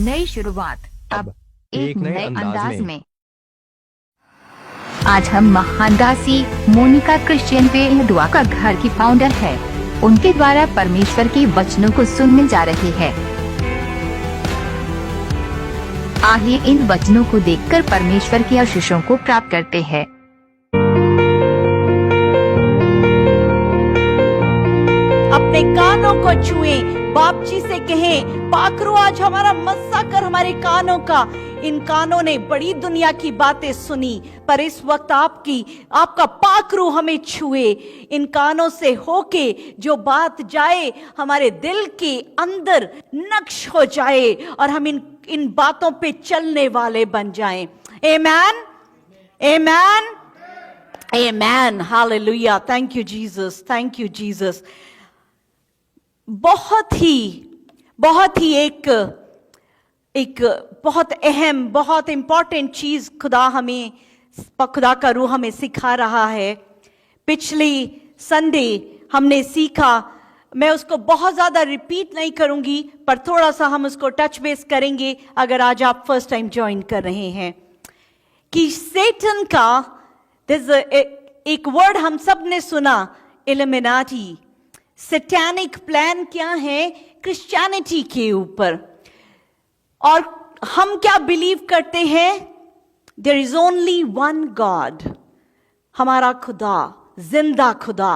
नई शुरुआत अब एक नए अंदाज में। आज हम महान दासी मोनिका क्रिश्चियन वेलडुआ का घर की फाउंडर है, उनके द्वारा परमेश्वर के वचनों को सुनने जा रहे हैं। आइए इन वचनों को देखकर परमेश्वर के आशीषों को प्राप्त करते हैं। अपने कानों को छुएं, बाप जी से कहें, पाकरो आज हमारा मस्सा कर हमारे कानों का। इन कानों ने बड़ी दुनिया की बातें सुनी, पर इस वक्त आपका पाकरू हमें छुए। इन कानों से होके जो बात जाए हमारे दिल के अंदर नक्श हो जाए और हम इन बातों पे चलने वाले बन जाएं। Amen, amen, amen, hallelujah. Thank you Jesus, thank you Jesus. बहुत ही एक बहुत अहम, बहुत इंपॉर्टेंट चीज खुदा का रूह हमें सिखा रहा है। पिछली संडे हमने सीखा, मैं उसको बहुत ज्यादा रिपीट नहीं करूंगी, पर थोड़ा सा हम उसको टच बेस करेंगे अगर आज आप फर्स्ट टाइम ज्वाइन कर रहे हैं, कि सेटन का एक वर्ड हम सब ने सुना, इल्यूमिनाटी। सैटेनिक प्लान क्या है क्रिश्चियनिटी के ऊपर, और हम क्या बिलीव करते हैं? There is only one God, हमारा खुदा, जिंदा खुदा,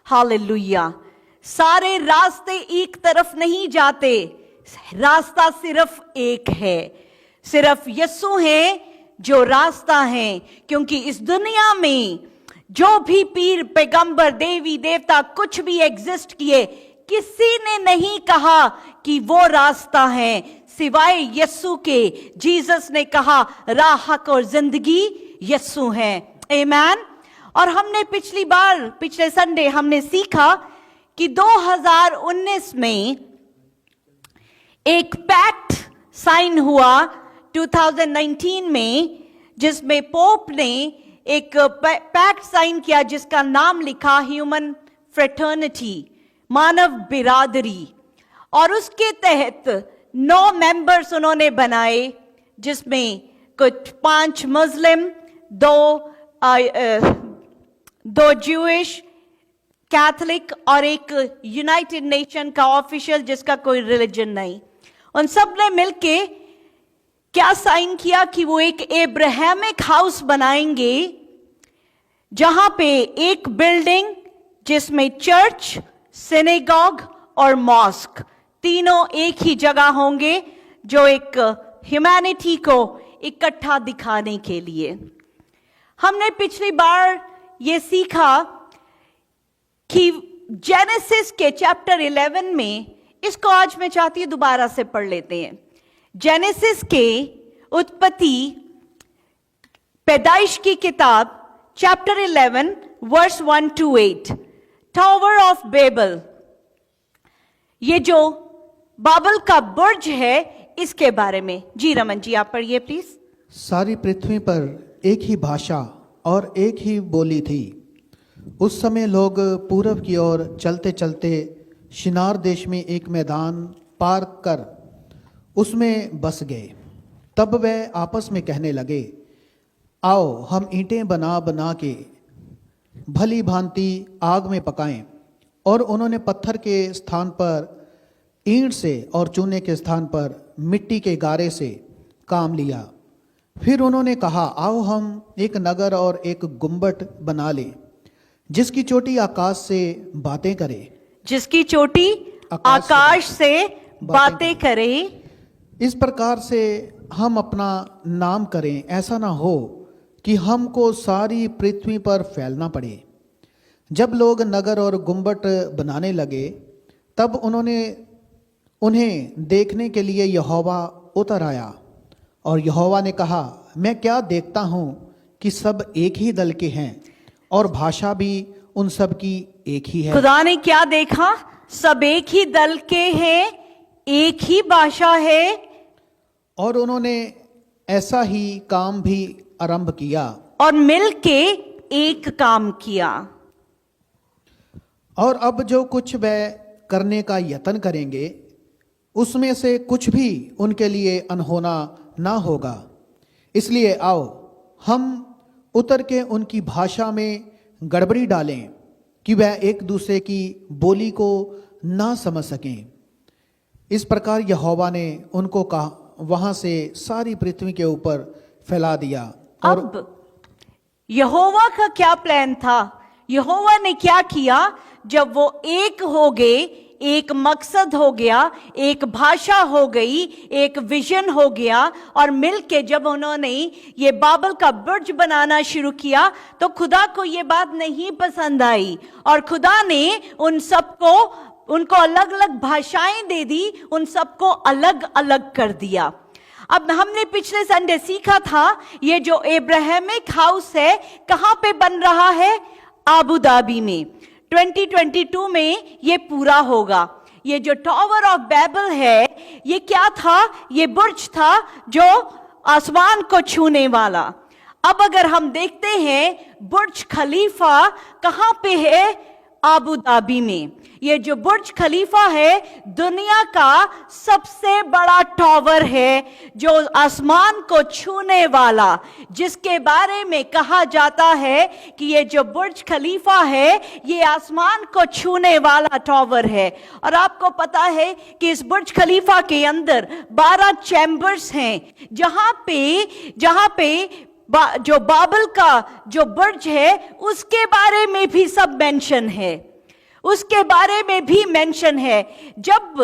हालेलुया। सारे रास्ते एक तरफ नहीं जाते, रास्ता सिर्फ एक है, सिर्फ यीशु है जो रास्ता है। क्योंकि इस दुनिया में जो भी पीर, पैगंबर, देवी देवता कुछ भी एग्जिस्ट किए, किसी ने नहीं कहा कि वो रास्ता है सिवाय यीशु के। जीसस ने कहा राह, हक और जिंदगी यीशु है। आमेन। और हमने पिछले संडे हमने सीखा कि 2019 में एक पैक्ट साइन हुआ 2019 में, जिसमें पोप ने एक पैक्ट साइन किया जिसका नाम लिखा ह्यूमन फ्रेटर्निटी, मानव बिरादरी। और उसके तहत 9 मेंबर्स उन्होंने बनाए, जिसमें कुछ 5 मुस्लिम, 2 ज्यूइश, कैथलिक और एक यूनाइटेड नेशन का ऑफिशियल जिसका कोई रिलीजन नहीं। उन सब ने मिलके क्या साइन किया कि वो एक एब्राहमिक हाउस बनाएंगे, जहां पे एक बिल्डिंग जिसमें चर्च, सिनेगॉग और मॉस्क तीनों एक ही जगह होंगे, जो एक ह्यूमैनिटी को इकट्ठा दिखाने के लिए। हमने पिछली बार ये सीखा कि जेनेसिस के चैप्टर 11 में, इसको आज मैं चाहती हूं दोबारा से पढ़ लेते हैं। जेनेसिस के उत्पत्ति, पैदाइश की किताब, chapter 11 verse 1 to 8, tower of Babel. ये जो बाबल का बुर्ज है, इसके बारे में। जी रमन जी, आप पढ़िए प्लीज। सारी पृथ्वी पर एक ही भाषा और एक ही बोली थी। उस समय लोग पूरब की ओर चलते चलते शिनार देश में एक मैदान पार कर उसमें बस गए। तब वे आपस में कहने लगे, आओ हम ईंटें बना बना के भली भांति आग में पकाएं। और उन्होंने पत्थर के स्थान पर ईंट से और चूने के स्थान पर मिट्टी के गारे से काम लिया। फिर उन्होंने कहा, आओ हम एक नगर और एक गुम्बट बना लें, जिसकी चोटी आकाश से बातें करे। जिसकी चोटी आकाश से बातें करे। इस प्रकार से हम अपना नाम करें, ऐसा ना हो कि हमको सारी पृथ्वी पर फैलना पड़े। जब लोग नगर और गुम्बट बनाने लगे, तब उन्हें देखने के लिए यहोवा उतर आया। और यहोवा ने कहा, मैं क्या देखता हूँ कि सब एक ही दल के हैं, और भाषा भी उन सब की एक ही है। खुदा ने क्या देखा? सब एक ही दल के हैं, एक ही भाषा है। और उन्होंने ऐसा ही काम भी आरंभ किया और मिलके एक काम किया। और अब जो कुछ वे करने का यत्न करेंगे, उसमें से कुछ भी उनके लिए अनहोना ना होगा। इसलिए आओ हम उतर के उनकी भाषा में गड़बड़ी डालें कि वह एक दूसरे की बोली को ना समझ सकें। इस प्रकार यहोवा ने उनको कहा वहां से सारी पृथ्वी के ऊपर फैला दिया। और अब यहोवा का क्या प्लान था? यहोवा ने क्या किया? जब वो एक हो गए, एक मकसद हो गया, एक भाषा हो गई, एक विजन हो गया, और मिलके जब उन्होंने ये बाबल का बुर्ज बनाना शुरू किया तो खुदा को ये बात नहीं पसंद आई और खुदा ने उनको अलग अलग भाषाएं दे दी, उन सबको अलग अलग कर दिया। अब हमने पिछले संडे सीखा था ये जो एब्राहमिक हाउस है कहां पे बन रहा है? आबू धाबी में। 2022 में ये पूरा होगा। ये जो टावर ऑफ बैबल है ये क्या था? ये बुर्ज था जो आसमान को छूने वाला। अब अगर हम देखते हैं बुर्ज खलीफा कहां पे है? आबू धाबी में। ये जो बुर्ज खलीफा है दुनिया का सबसे बड़ा टावर है जो आसमान को छूने वाला, जिसके बारे में कहा जाता है कि ये जो बुर्ज खलीफा है ये आसमान को छूने वाला टावर है। और आपको पता है कि इस बुर्ज खलीफा के अंदर 12 चैम्बर्स हैं जहां पे जो बाबल का जो बुर्ज है उसके बारे में भी सब मेंशन है, उसके बारे में भी मेंशन है। जब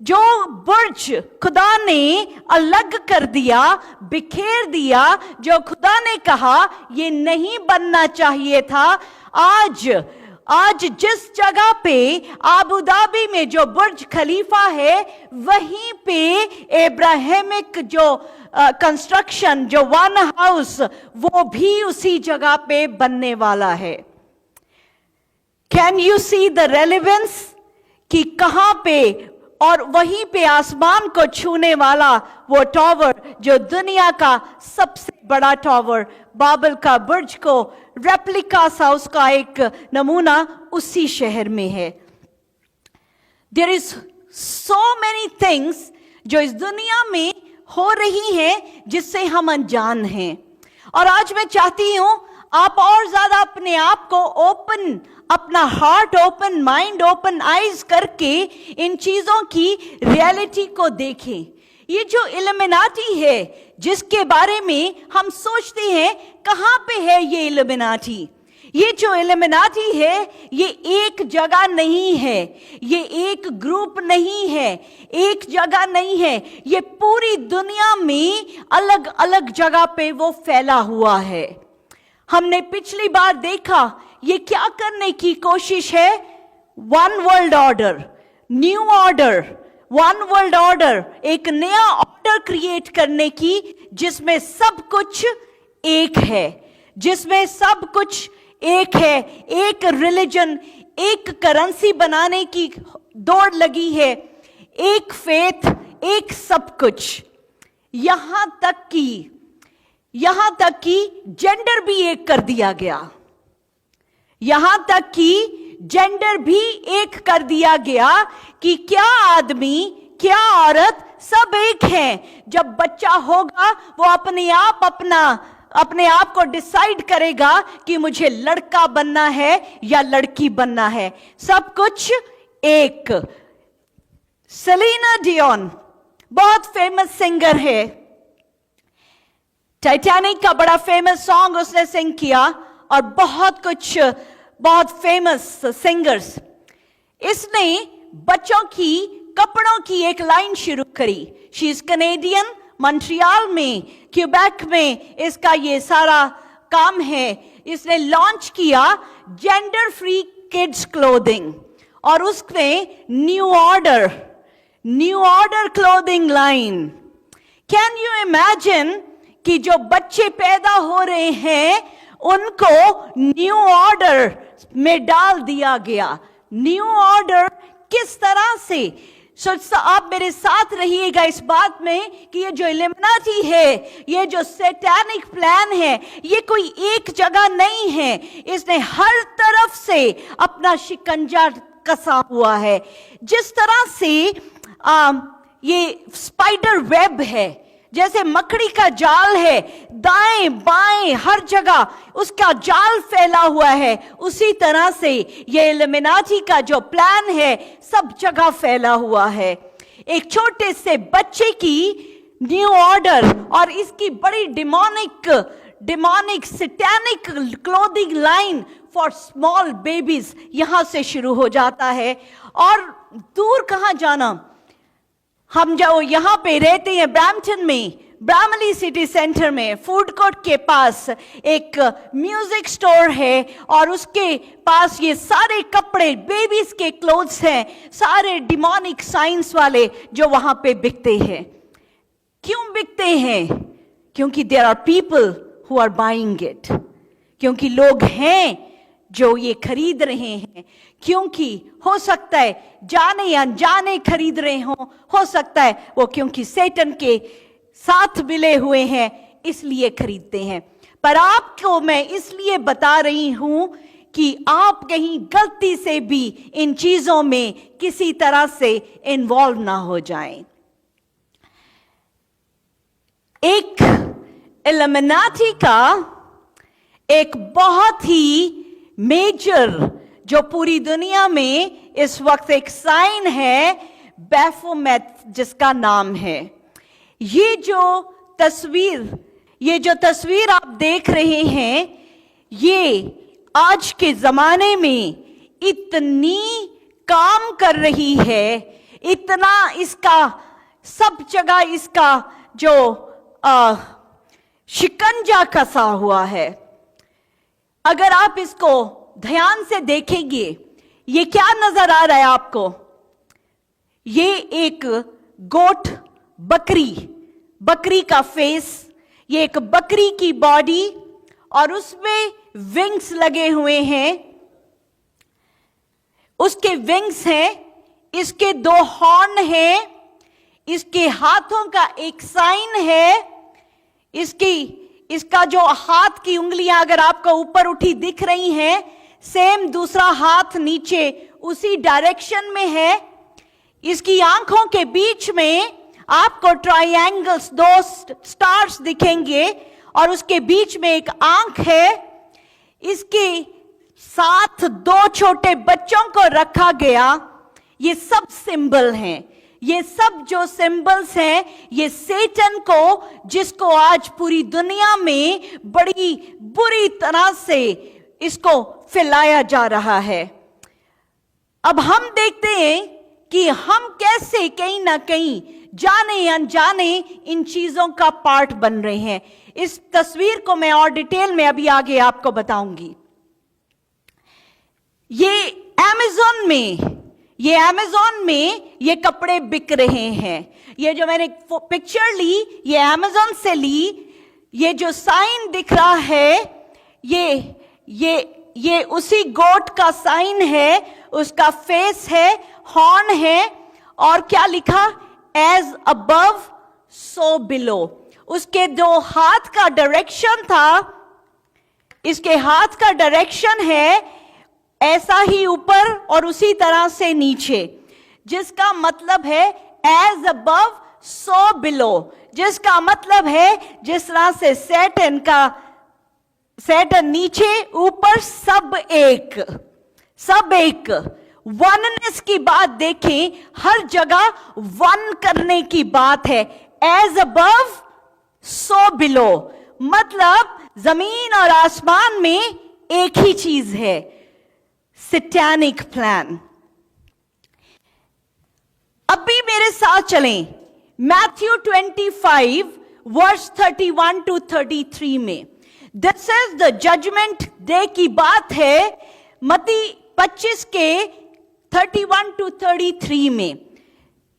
जो बुर्ज खुदा ने अलग कर दिया, बिखेर दिया, जो खुदा ने कहा ये नहीं बनना चाहिए था, आज जिस जगह पे आबू धाबी में जो बुर्ज खलीफा है वहीं पे एब्राहमिक जो कंस्ट्रक्शन जो वन हाउस वो भी उसी जगह पे बनने वाला है। Can you see the relevance कि कहां पे और वहीं पे आसमान को छूने वाला वो टावर जो दुनिया का सबसे बड़ा टावर बाबल का बुर्ज को रेप्लिका सा उसका एक नमूना उसी शहर में है। There is so many things जो इस दुनिया में हो रही है जिससे हम अनजान हैं। और आज मैं चाहती हूं आप और ज्यादा अपने आप को ओपन, अपना heart open, mind open, eyes करके इन चीजों की रियलिटी को देखें। ये जो इल्यूमिनाटी है जिसके बारे में हम सोचते हैं कहां पे है ये इल्यूमिनाटी, ये जो इल्यूमिनाटी है ये एक जगह नहीं है, ये एक ग्रुप नहीं है, एक जगह नहीं है, ये पूरी दुनिया में अलग अलग जगह पे वो फैला हुआ है। हमने पिछली बार देखा ये क्या करने की कोशिश है? One world order, new order, one world order, एक नया ऑर्डर क्रिएट करने की जिसमें सब कुछ एक है, जिसमें सब कुछ एक है। एक रिलीजन, एक करेंसी बनाने की दौड़ लगी है, एक फेथ, एक सब कुछ। यहां तक कि जेंडर भी एक कर दिया गया, यहां तक कि जेंडर भी एक कर दिया गया कि क्या आदमी क्या औरत सब एक हैं। जब बच्चा होगा वो अपने आप को डिसाइड करेगा कि मुझे लड़का बनना है या लड़की बनना है, सब कुछ एक। सेलिना डियोन बहुत फेमस सिंगर है, टाइटैनिक का बड़ा फेमस सॉन्ग उसने सिंग किया और बहुत फेमस सिंगर्स। इसने बच्चों की कपड़ों की एक लाइन शुरू करी। शी इज कैनेडियन, मॉन्ट्रियल में, क्यूबेक में इसका ये सारा काम है। इसने लॉन्च किया जेंडर फ्री किड्स क्लोथिंग और उसमें new order clothing line. Can you imagine कि जो बच्चे पैदा हो रहे हैं उनको न्यू ऑर्डर में डाल दिया गया। न्यू ऑर्डर किस तरह से? आप मेरे साथ रहिएगा इस बात में कि ये जो इल्यूमिनाटी है, ये जो सैटानिक प्लान है, ये कोई एक जगह नहीं है, इसने हर तरफ से अपना शिकंजा कसा हुआ है। जिस तरह से ये स्पाइडर वेब है, जैसे मकड़ी का जाल है, दाएं बाएं हर जगह उसका जाल फैला हुआ है, उसी तरह से ये इल्यूमिनाटी का जो प्लान है सब जगह फैला हुआ है। एक छोटे से बच्चे की न्यू ऑर्डर और इसकी बड़ी demonic satanic clothing line for small babies यहां से शुरू हो जाता है। और दूर कहां जाना, हम जो यहाँ पे रहते हैं ब्रैम्पटन में, ब्रामली सिटी सेंटर में फूड कोर्ट के पास एक म्यूजिक स्टोर है और उसके पास ये सारे कपड़े बेबीज के क्लोथ्स हैं, सारे डिमोनिक साइंस वाले जो वहां पे बिकते हैं। क्यों बिकते हैं? क्योंकि there are people who are buying it, क्योंकि लोग हैं जो ये खरीद रहे हैं, क्योंकि हो सकता है जाने या अनजाने खरीद रहे हो सकता है वो क्योंकि सैटन के साथ मिले हुए हैं इसलिए खरीदते हैं। पर आपको मैं इसलिए बता रही हूं कि आप कहीं गलती से भी इन चीजों में किसी तरह से इन्वॉल्व ना हो जाएं। एक इल्यूमिनाटी का एक बहुत ही मेजर जो पूरी दुनिया में इस वक्त एक साइन है, बैफोमेट जिसका नाम है। ये जो तस्वीर आप देख रहे हैं, ये आज के जमाने में इतनी काम कर रही है, इतना इसका सब जगह इसका जो शिकंजा कसा हुआ है। अगर आप इसको ध्यान से देखेंगे, ये क्या नजर आ रहा है आपको? ये एक गोट बकरी का फेस, ये एक बकरी की बॉडी और उसमें विंग्स लगे हुए हैं। उसके विंग्स हैं, इसके 2 हॉर्न हैं, इसके हाथों का एक साइन है। इसका जो हाथ की उंगलियां अगर आपको ऊपर उठी दिख रही हैं, सेम दूसरा हाथ नीचे उसी डायरेक्शन में है। इसकी आंखों के बीच में आपको ट्रायंगल्स, 2 स्टार्स दिखेंगे और उसके बीच में एक आंख है। इसके साथ 2 छोटे बच्चों को रखा गया। ये सब सिंबल हैं, ये सब जो सिंबल्स हैं, ये सैटन को, जिसको आज पूरी दुनिया में बड़ी बुरी तरह से इसको फैलाया जा रहा है। अब हम देखते हैं कि हम कैसे कहीं ना कहीं जाने या अनजाने इन चीजों का पार्ट बन रहे हैं। इस तस्वीर को मैं और डिटेल में अभी आगे आपको बताऊंगी। ये अमेज़न में ये कपड़े बिक रहे हैं। ये जो मैंने पिक्चर ली, ये अमेज़न से ली। ये जो साइन दिख रहा है, ये उसी गोट का साइन है, उसका फेस है, हॉर्न है और क्या लिखा? As above so below. उसके 2 हाथ का डायरेक्शन था, इसके हाथ का डायरेक्शन है ऐसा ही ऊपर और उसी तरह से नीचे, जिसका मतलब है एज अबव सो बिलो, जिसका मतलब है जिस तरह से सैटन नीचे ऊपर सब एक वननेस की बात देखें, हर जगह वन करने की बात है। एज अबव सो बिलो मतलब जमीन और आसमान में एक ही चीज है, सैटेनिक प्लान। अभी मेरे साथ चलें मैथ्यू 25 वर्स 31 to 33 में। This is the judgement day की बात है, मत्ती 25 के 31 to 33 में।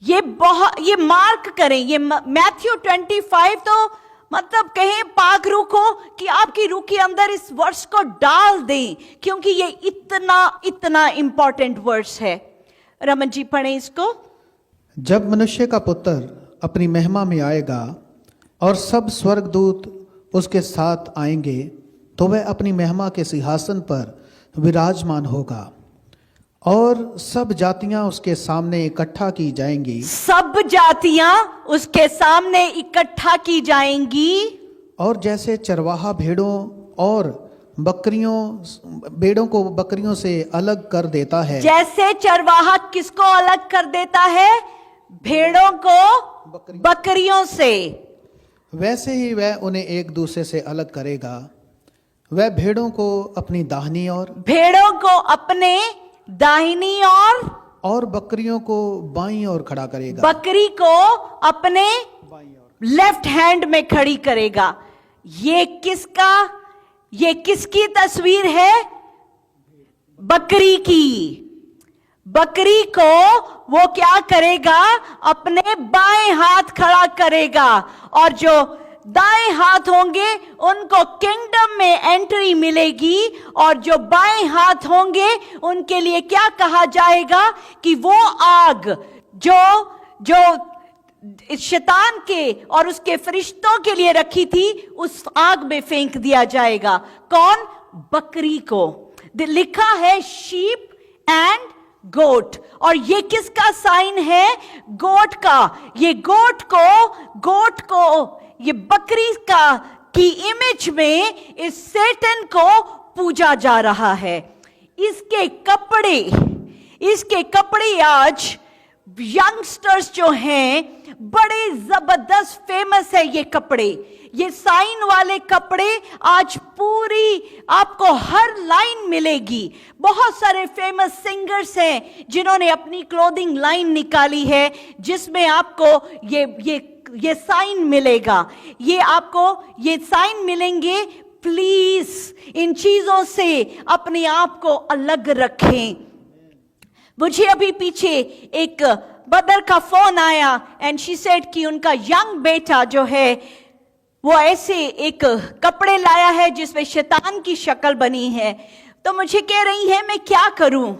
ये मार्क करें, ये मैथ्यू 25 तो मतलब कहें पाक रूह को कि आपकी रूह के अंदर इस वर्ष को डाल दें, क्योंकि ये इतना इंपॉर्टेंट वर्ष है। रमन जी पढ़ें इसको। जब मनुष्य का पुत्र अपनी महिमा में आएगा और सब स्वर्गदूत उसके साथ आएंगे, तो वह अपनी महिमा के सिंहासन पर विराजमान होगा और सब जातियां उसके सामने इकट्ठा की जाएंगी, सब जातियां उसके सामने इकट्ठा की जाएंगी। और जैसे चरवाहा भेड़ों को बकरियों से अलग कर देता है, जैसे चरवाहा किसको अलग कर देता है? भेड़ों को बकरियों से। वैसे ही वह उन्हें एक दूसरे से अलग करेगा। वह भेड़ों को अपनी दाहिनी भेड़ों को अपने दाहिनी और बकरियों को बाईं ओर खड़ा करेगा, बकरी को अपने लेफ्ट हैंड में खड़ी करेगा। ये किसकी तस्वीर है? बकरी की। बकरी को वो क्या करेगा? अपने बाएं हाथ खड़ा करेगा, और जो दाएं हाथ होंगे उनको किंगडम में एंट्री मिलेगी, और जो बाएं हाथ होंगे उनके लिए क्या कहा जाएगा कि वो आग जो शैतान के और उसके फरिश्तों के लिए रखी थी, उस आग में फेंक दिया जाएगा। कौन? बकरी को। लिखा है शीप एंड गोट, और ये किसका साइन है? गोट का। ये गोट को ये बकरी की इमेज में इस सैटन को पूजा जा रहा है। इसके कपड़े आज यंगस्टर्स जो हैं बड़े जबरदस्त फेमस है। ये साइन वाले कपड़े आज पूरी आपको हर लाइन मिलेगी। बहुत सारे फेमस सिंगर्स हैं जिन्होंने अपनी क्लोथिंग लाइन निकाली है, जिसमें आपको ये साइन मिलेगा। ये साइन मिलेंगे। प्लीज इन चीजों से अपने आप को अलग रखें। मुझे अभी पीछे एक मदर का फोन आया एंड शी सेड कि उनका यंग बेटा जो है वो ऐसे एक कपड़े लाया है जिसमें शैतान की शक्ल बनी है। तो मुझे कह रही है मैं क्या करूं?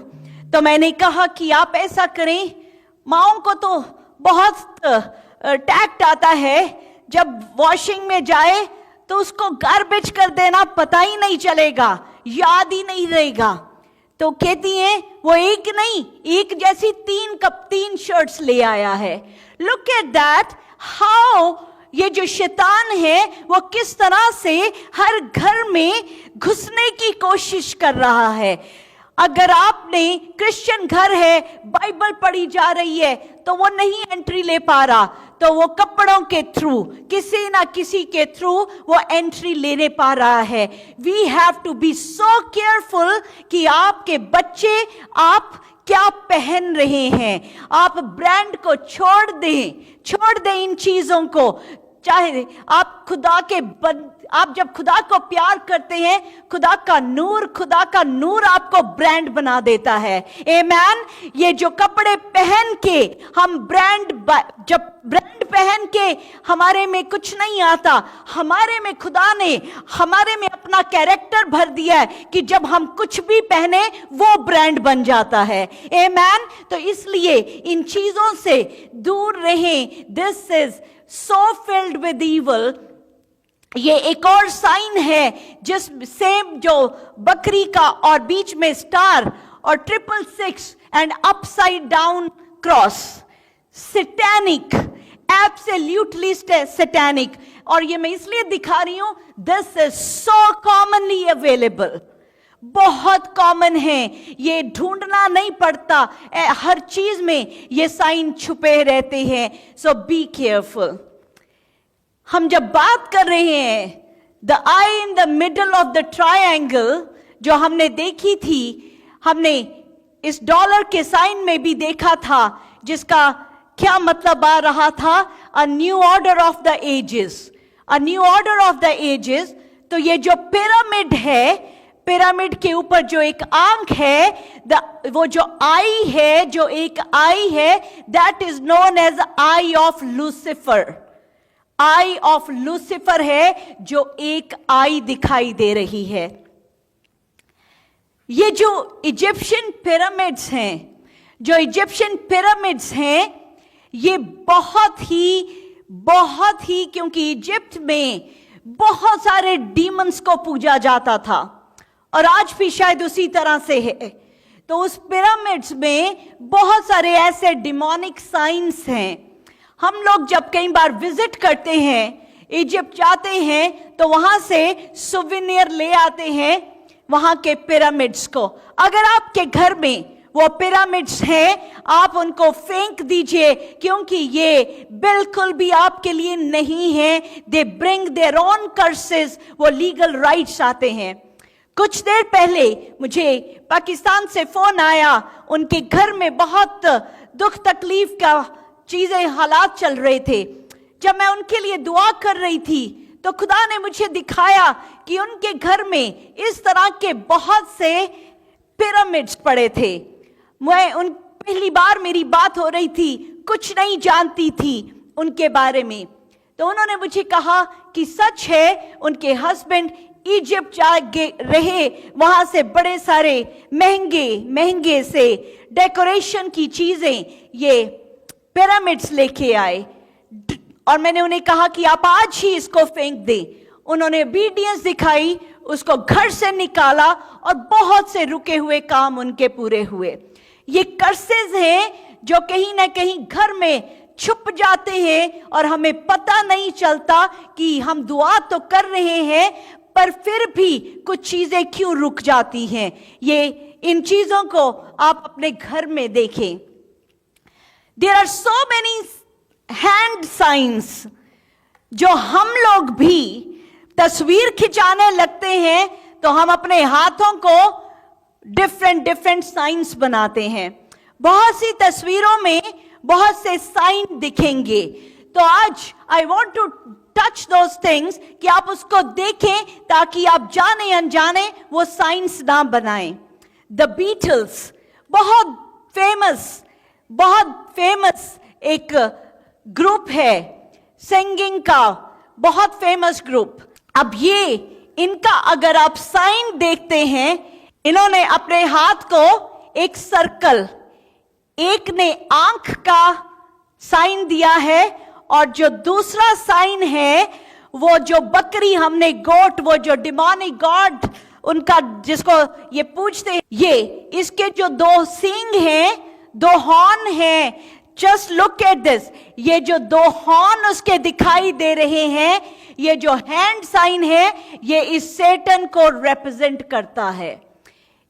तो मैंने कहा कि आप ऐसा करें, माओं को तो बहुत टैक्ट आता है, जब वॉशिंग में जाए तो उसको गार्बेज कर देना, पता ही नहीं चलेगा, याद ही नहीं रहेगा। तो कहती हैं वो एक जैसी 3 शर्ट्स ले आया है। लुक एट दैट, हाउ ये जो शैतान है वो किस तरह से हर घर में घुसने की कोशिश कर रहा है। अगर आपने क्रिश्चियन घर है, बाइबल पढ़ी जा रही है, तो वो नहीं एंट्री ले पा रहा, तो वो कपड़ों के थ्रू, किसी ना किसी के थ्रू वो एंट्री लेने पा रहा है। We have to be so careful कि आपके बच्चे आप क्या पहन रहे हैं। आप ब्रांड को छोड़ दें इन चीजों को। चाहे आप जब खुदा को प्यार करते हैं, खुदा का नूर आपको ब्रांड बना देता है। आमेन। ये जो कपड़े पहन के हम जब ब्रांड पहन के हमारे में कुछ नहीं आता, हमारे में खुदा ने हमारे में अपना कैरेक्टर भर दिया है कि जब हम कुछ भी पहने वो ब्रांड बन जाता है। आमेन। तो इसलिए इन चीजों से दूर रहें। This is so filled with evil। ये एक और साइन है जिस सेम जो बकरी का और बीच में स्टार और 666 and upside down cross. Satanic, absolutely satanic. और ये मैं इसलिए दिखा रही हूं, this is so commonly available, बहुत कॉमन है, ये ढूंढना नहीं पड़ता, हर चीज में ये साइन छुपे रहते हैं। सो बी केयरफुल। हम जब बात कर रहे हैं the I in the middle of the triangle जो हमने देखी थी, हमने इस डॉलर के साइन में भी देखा था, जिसका क्या मतलब आ रहा था? A new order of the ages, a new order of the ages. तो ये जो पिरामिड है, पिरामिड के ऊपर जो एक आंख है, वो जो एक आई है, that is known as eye of Lucifer. Eye of Lucifer है, जो एक आई दिखाई दे रही है। ये जो इजिप्शियन पिरामिड्स हैं, ये बहुत ही क्योंकि इजिप्ट में बहुत सारे डीमंस को पूजा जाता था, और आज भी शायद उसी तरह से है। तो उस पिरामिड्स में बहुत सारे ऐसे डिमोनिक साइंस हैं। हम लोग जब कई बार विजिट करते हैं, इजिप्ट जाते हैं, तो वहां से सुवेनियर ले आते हैं वहां के पिरामिड्स को। अगर आपके घर में वो पिरामिड्स हैं, आप उनको फेंक दीजिए, क्योंकि ये बिल्कुल भी आपके लिए नहीं है। They bring their own curses, वो लीगल राइट्स आते हैं। कुछ देर पहले मुझे पाकिस्तान से फोन आया, उनके घर में बहुत दुख तकलीफ का चीजें, हालात चल रहे थे। जब मैं उनके लिए दुआ कर रही थी तो खुदा ने मुझे दिखाया कि उनके घर में इस तरह के बहुत से पिरामिड्स पड़े थे। मैं उन पहली बार मेरी बात हो रही थी, कुछ नहीं जानती थी उनके बारे में। तो उन्होंने मुझे कहा कि सच है, उनके हस्बैंड इजिप्ट जा रहे, वहां से बड़े सारे महंगे से डेकोरेशन की चीजें, ये पिरामिड्स लेके आए, और मैंने उन्हें कहा कि आप आज ही इसको फेंक दें। उन्होंने ओबीडियंस दिखाई, उसको घर से निकाला, और बहुत से रुके हुए काम उनके पूरे हुए। ये कर्सेस हैं जो कहीं ना कहीं घर में छुप जाते हैं और हमें पता नहीं चलता कि हम दुआ तो कर रहे हैं, पर फिर भी कुछ चीजें क्यों रुक जाती हैं। ये इन चीजों को आप अपने घर में देखें। There are so many hand signs, जो हम लोग भी तस्वीर खिंचाने लगते हैं तो हम अपने हाथों को डिफरेंट साइंस बनाते हैं। बहुत सी तस्वीरों में बहुत से साइन दिखेंगे। तो आज I want to touch those things, कि आप उसको देखें ताकि आप जाने अनजाने वो साइंस ना बनाएं। द बीटल्स बहुत फेमस एक ग्रुप है, सिंगिंग का बहुत फेमस ग्रुप। अब ये इनका अगर आप साइन देखते हैं, इन्होंने अपने हाथ को एक सर्कल, एक ने आंख का साइन दिया है, और जो दूसरा साइन है वो जो बकरी हमने गोट, वो जो डिमोनिक गॉड उनका जिसको ये पूजते हैं, ये इसके जो दो सींग हैं, दो हॉर्न हैं। जस्ट लुक एट दिस, ये जो दो हॉर्न उसके दिखाई दे रहे हैं, ये जो हैंड साइन है, ये इस सेटन को रिप्रेजेंट करता है।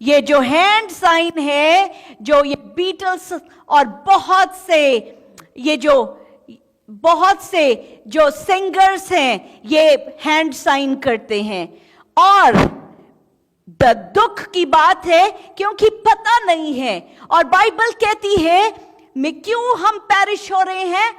ये जो हैंड साइन है, जो ये बीटल्स और बहुत से जो सिंगर्स हैं, ये हैंड साइन करते हैं। और दुख की बात है, क्योंकि पता नहीं है, और बाइबल कहती है मैं क्यों हम पैरिश हो रहे हैं,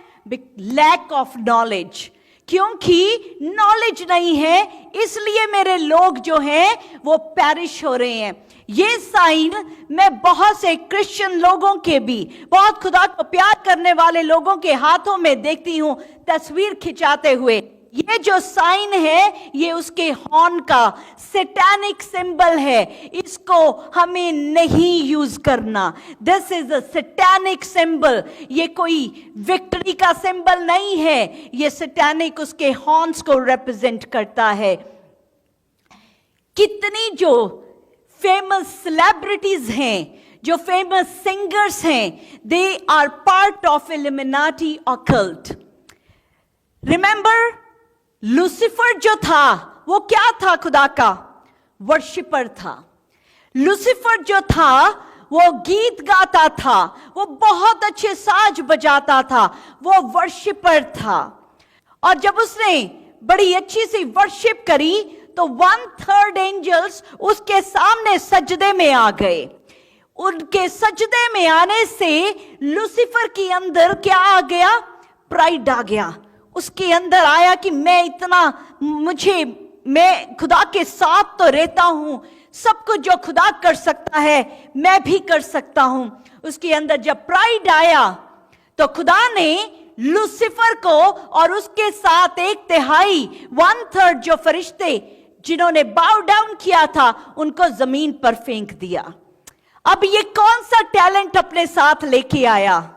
लैक ऑफ नॉलेज, क्योंकि नॉलेज नहीं है, इसलिए मेरे लोग जो हैं वो पैरिश हो रहे हैं। ये साइन मैं बहुत से क्रिश्चियन लोगों के भी, बहुत खुदा को प्यार करने वाले लोगों के हाथों में देखती हूं, तस्वीर खिंचाते हुए। ये जो साइन है, ये उसके हॉर्न का सैटानिक सिंबल है, इसको हमें नहीं यूज करना। This is a satanic symbol, ये कोई विक्ट्री का सिंबल नहीं है, ये सैटानिक उसके हॉर्न्स को रिप्रेजेंट करता है। कितनी जो फेमस सेलिब्रिटीज हैं, जो फेमस सिंगर्स हैं, they are part of Illuminati occult. Remember, Lucifer जो था वो क्या था? खुदा का वर्शिपर था। लूसीफर जो था वो गीत गाता था, वो बहुत अच्छे साज बजाता था, वो वर्शिपर था। और जब उसने बड़ी अच्छी सी वर्शिप करी तो 1/3 एंजल्स उसके सामने सजदे में आ गए। उनके सजदे में आने से लूसीफर के अंदर क्या आ गया? प्राइड आ गया। उसके अंदर आया कि मैं खुदा के साथ तो रहता हूं, सब कुछ जो खुदा कर सकता है मैं भी कर सकता हूं। उसके अंदर जब प्राइड आया तो खुदा ने लूसीफर को और उसके साथ 1/3 जो फरिश्ते जिन्होंने बाउ डाउन किया था, उनको जमीन पर फेंक दिया। अब ये कौन सा टैलेंट अपने साथ लेके आया?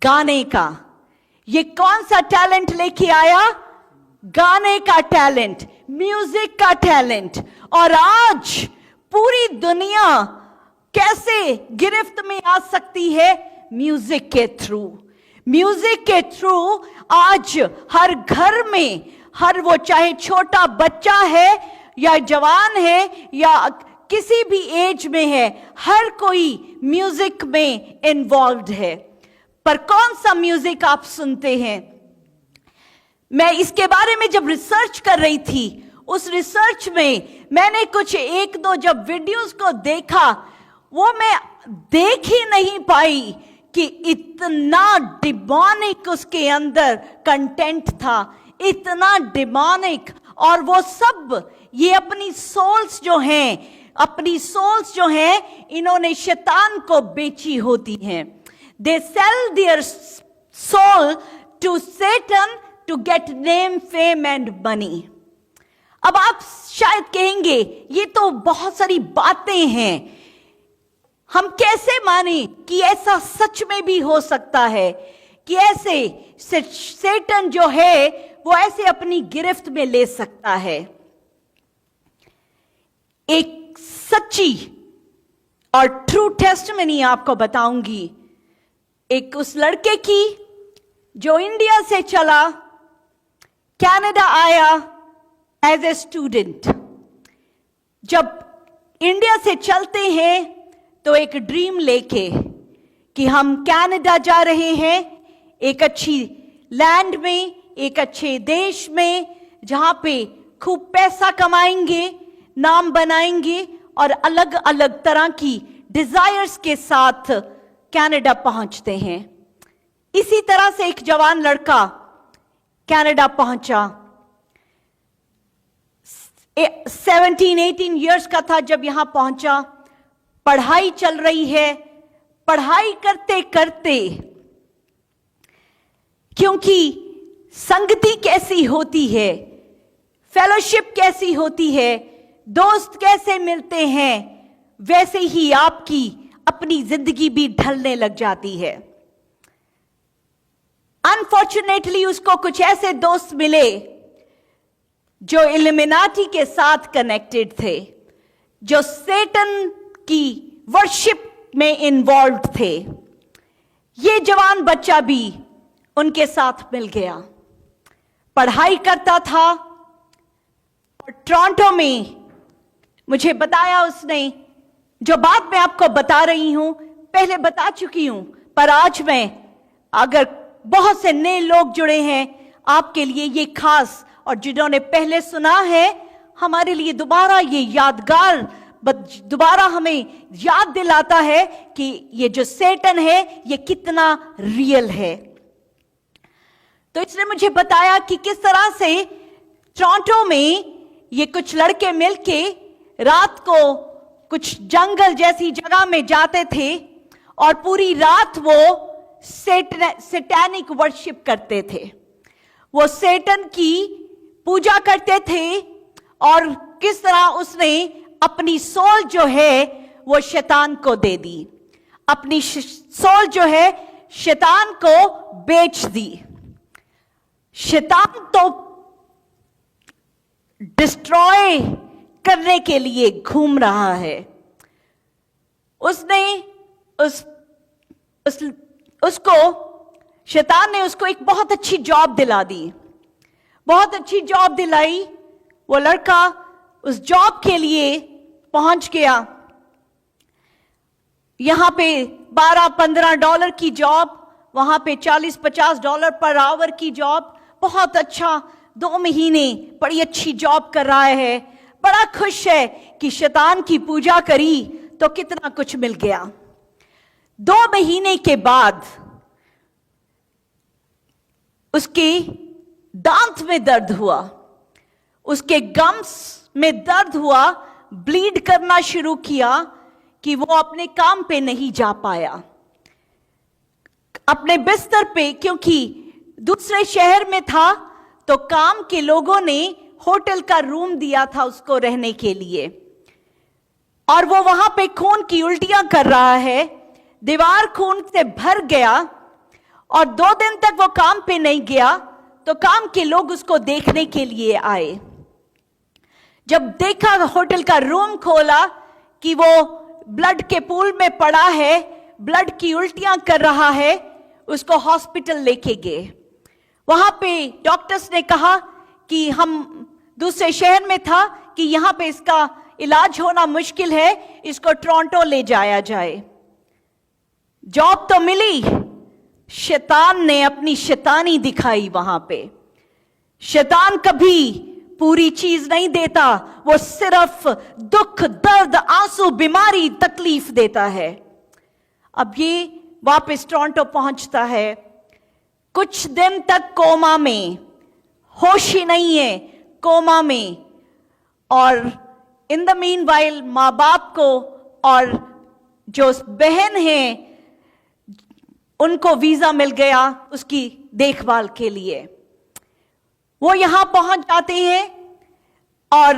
गाने का। ये कौन सा टैलेंट लेके आया? गाने का टैलेंट, म्यूजिक का टैलेंट। और आज पूरी दुनिया कैसे गिरफ्त में आ सकती है? म्यूजिक के थ्रू। म्यूजिक के थ्रू आज हर घर में, हर वो चाहे छोटा बच्चा है या जवान है या किसी भी एज में है, हर कोई म्यूजिक में इन्वॉल्व है। पर कौन सा म्यूजिक आप सुनते हैं? मैं इसके बारे में जब रिसर्च कर रही थी, उस रिसर्च में मैंने कुछ एक दो जब वीडियोस को देखा, वो मैं देख ही नहीं पाई कि इतना डिमोनिक उसके अंदर कंटेंट था, इतना डिमोनिक। और वो सब ये अपनी सोल्स जो हैं इन्होंने शैतान को बेची होती हैं। They sell their soul to Satan to get name, fame and money. अब आप शायद कहेंगे ये तो बहुत सारी बातें हैं, हम कैसे माने कि ऐसा सच में भी हो सकता है कि ऐसे सैटन जो है वो ऐसे अपनी गिरफ्त में ले सकता है। एक सच्ची और ट्रू टेस्टिमनी आपको बताऊंगी, एक उस लड़के की जो इंडिया से चला, कनाडा आया एज ए स्टूडेंट। जब इंडिया से चलते हैं तो एक ड्रीम लेके कि हम कनाडा जा रहे हैं, एक अच्छी लैंड में, एक अच्छे देश में, जहां पे खूब पैसा कमाएंगे, नाम बनाएंगे और अलग अलग तरह की डिजायर्स के साथ कनाडा पहुंचते हैं। इसी तरह से एक जवान लड़का कनाडा पहुंचा। 17-18 इयर्स का था जब यहां पहुंचा। पढ़ाई चल रही है, पढ़ाई करते करते, क्योंकि संगति कैसी होती है, फेलोशिप कैसी होती है, दोस्त कैसे मिलते हैं, वैसे ही आपकी अपनी जिंदगी भी ढलने लग जाती है। अनफॉर्चुनेटली उसको कुछ ऐसे दोस्त मिले जो इल्यूमिनाटी के साथ कनेक्टेड थे, जो सैटन की वर्शिप में इन्वॉल्व थे। ये जवान बच्चा भी उनके साथ मिल गया, पढ़ाई करता था और टोरंटो में, मुझे बताया उसने, जो बात मैं आपको बता रही हूं पहले बता चुकी हूं, पर आज मैं, अगर बहुत से नए लोग जुड़े हैं आपके लिए ये खास, और जिन्होंने पहले सुना है हमारे लिए दोबारा ये यादगार, दोबारा हमें याद दिलाता है कि ये जो सैटन है ये कितना रियल है। तो इसने मुझे बताया कि किस तरह से टोरंटो में ये कुछ लड़के मिलके रात को कुछ जंगल जैसी जगह में जाते थे और पूरी रात वो सैटेनिक वर्शिप करते थे, वो सैटन की पूजा करते थे। और किस तरह उसने अपनी सोल जो है वो शैतान को दे दी, अपनी सोल जो है शैतान को बेच दी। शैतान तो डिस्ट्रॉय करने के लिए घूम रहा है। उसने उसको शैतान ने उसको एक बहुत अच्छी जॉब दिला दी, बहुत अच्छी जॉब दिलाई। वो लड़का उस जॉब के लिए पहुंच गया। यहां पे $12-15 की जॉब, वहां पे $40-50 पर आवर की जॉब, बहुत अच्छा। 2 महीने बड़ी अच्छी जॉब कर रहा है, बड़ा खुश है कि शैतान की पूजा करी तो कितना कुछ मिल गया। 2 महीने के बाद उसके दांत में दर्द हुआ, उसके गम्स में दर्द हुआ, ब्लीड करना शुरू किया कि वो अपने काम पे नहीं जा पाया, अपने बिस्तर पे, क्योंकि दूसरे शहर में था तो काम के लोगों ने होटल का रूम दिया था उसको रहने के लिए, और वो वहां पे खून की उल्टियां कर रहा है, दीवार खून से भर गया और 2 दिन तक वो काम पे नहीं गया। तो काम के लोग उसको देखने के लिए आए। जब देखा, होटल का रूम खोला कि वो ब्लड के पूल में पड़ा है, ब्लड की उल्टियां कर रहा है, उसको हॉस्पिटल लेके गए। वहां पे डॉक्टर्स ने कहा कि हम दूसरे शहर में था कि यहां पे इसका इलाज होना मुश्किल है, इसको टोरंटो ले जाया जाए। जॉब तो मिली, शैतान ने अपनी शैतानी दिखाई वहां पे। शैतान कभी पूरी चीज नहीं देता, वो सिर्फ दुख, दर्द, आंसू, बीमारी, तकलीफ देता है। अब ये वापस टोरंटो पहुंचता है, कुछ दिन तक कोमा में, होश ही नहीं है, कोमा में। और इन द मीन वाइल माँ बाप को और जो बहन है उनको वीजा मिल गया उसकी देखभाल के लिए। वो यहां पहुंच जाते हैं और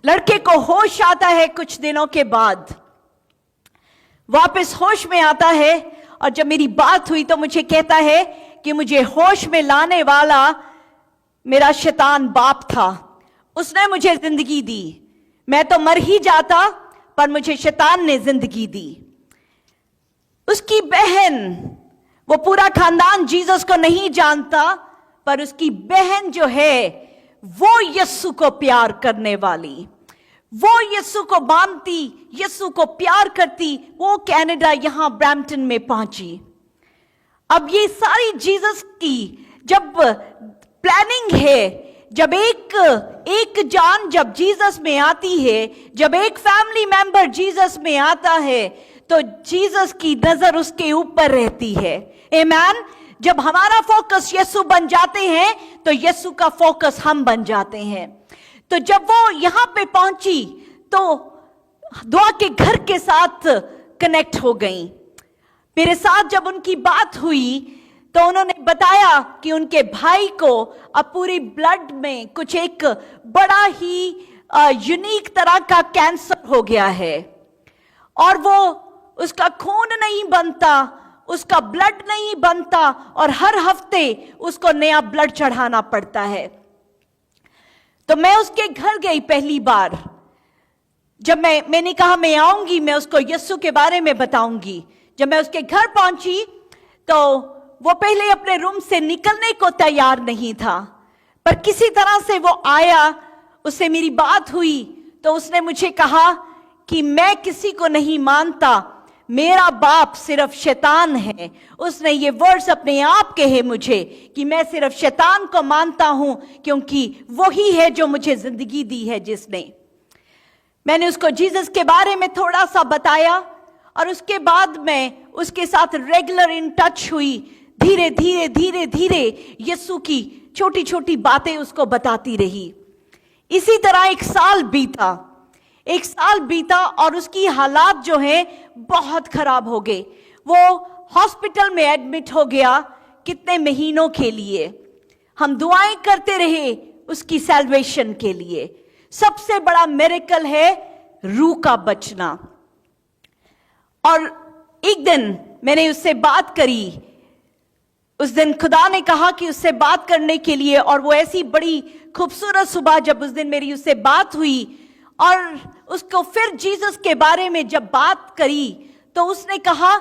लड़के को होश आता है। कुछ दिनों के बाद वापस होश में आता है, और जब मेरी बात हुई तो मुझे कहता है कि मुझे होश में लाने वाला मेरा शैतान बाप था, उसने मुझे जिंदगी दी। मैं तो मर ही जाता, पर मुझे शैतान ने जिंदगी दी। उसकी बहन, वो पूरा खानदान जीसस को नहीं जानता, पर उसकी बहन जो है वो यीशु को प्यार करने वाली, वो यीशु को मानती, यीशु को प्यार करती, वो कनाडा यहां ब्रैम्पटन में पहुंची। अब ये सारी जीसस की जब प्लानिंग है, जब एक जान जब जीसस में आती है, जब एक फैमिली मेंबर जीसस में आता है, तो जीसस की नजर उसके ऊपर रहती है। आमीन। जब हमारा फोकस यीशु बन जाते हैं तो यीशु का फोकस हम बन जाते हैं। तो जब वो यहां पे पहुंची तो दुआ के घर के साथ कनेक्ट हो गई। मेरे साथ जब उनकी बात हुई तो उन्होंने बताया कि उनके भाई को अब पूरी ब्लड में कुछ एक बड़ा ही यूनिक तरह का कैंसर हो गया है, और वो उसका खून नहीं बनता, उसका ब्लड नहीं बनता, और हर हफ्ते उसको नया ब्लड चढ़ाना पड़ता है। तो मैं उसके घर गई पहली बार। जब मैंने कहा मैं आऊंगी, मैं उसको यीशु के बारे में बताऊंगी। जब मैं उसके घर पहुंची तो वो पहले अपने रूम से निकलने को तैयार नहीं था, पर किसी तरह से वो आया, उससे मेरी बात हुई तो उसने मुझे कहा कि मैं किसी को नहीं मानता, मेरा बाप सिर्फ शैतान है। उसने ये वर्ड्स अपने आप कहे मुझे कि मैं सिर्फ शैतान को मानता हूं, क्योंकि वही है जो मुझे जिंदगी दी है जिसने। मैंने उसको जीसस के बारे में थोड़ा सा बताया, और उसके बाद मैं उसके साथ रेगुलर इन टच हुई। धीरे धीरे धीरे धीरे यीशु की छोटी छोटी बातें उसको बताती रही। इसी तरह एक साल बीता और उसकी हालात जो है बहुत खराब हो गए। वो हॉस्पिटल में एडमिट हो गया कितने महीनों के लिए। हम दुआएं करते रहे उसकी सैल्वेशन के लिए। सबसे बड़ा मिरेकल है रूह का बचना। और एक दिन मैंने उससे बात करी। उस दिन खुदा ने कहा कि उससे बात करने के लिए, और वो ऐसी बड़ी खूबसूरत सुबह जब उस दिन मेरी उससे बात हुई और उसको फिर जीसस के बारे में जब बात करी, तो उसने कहा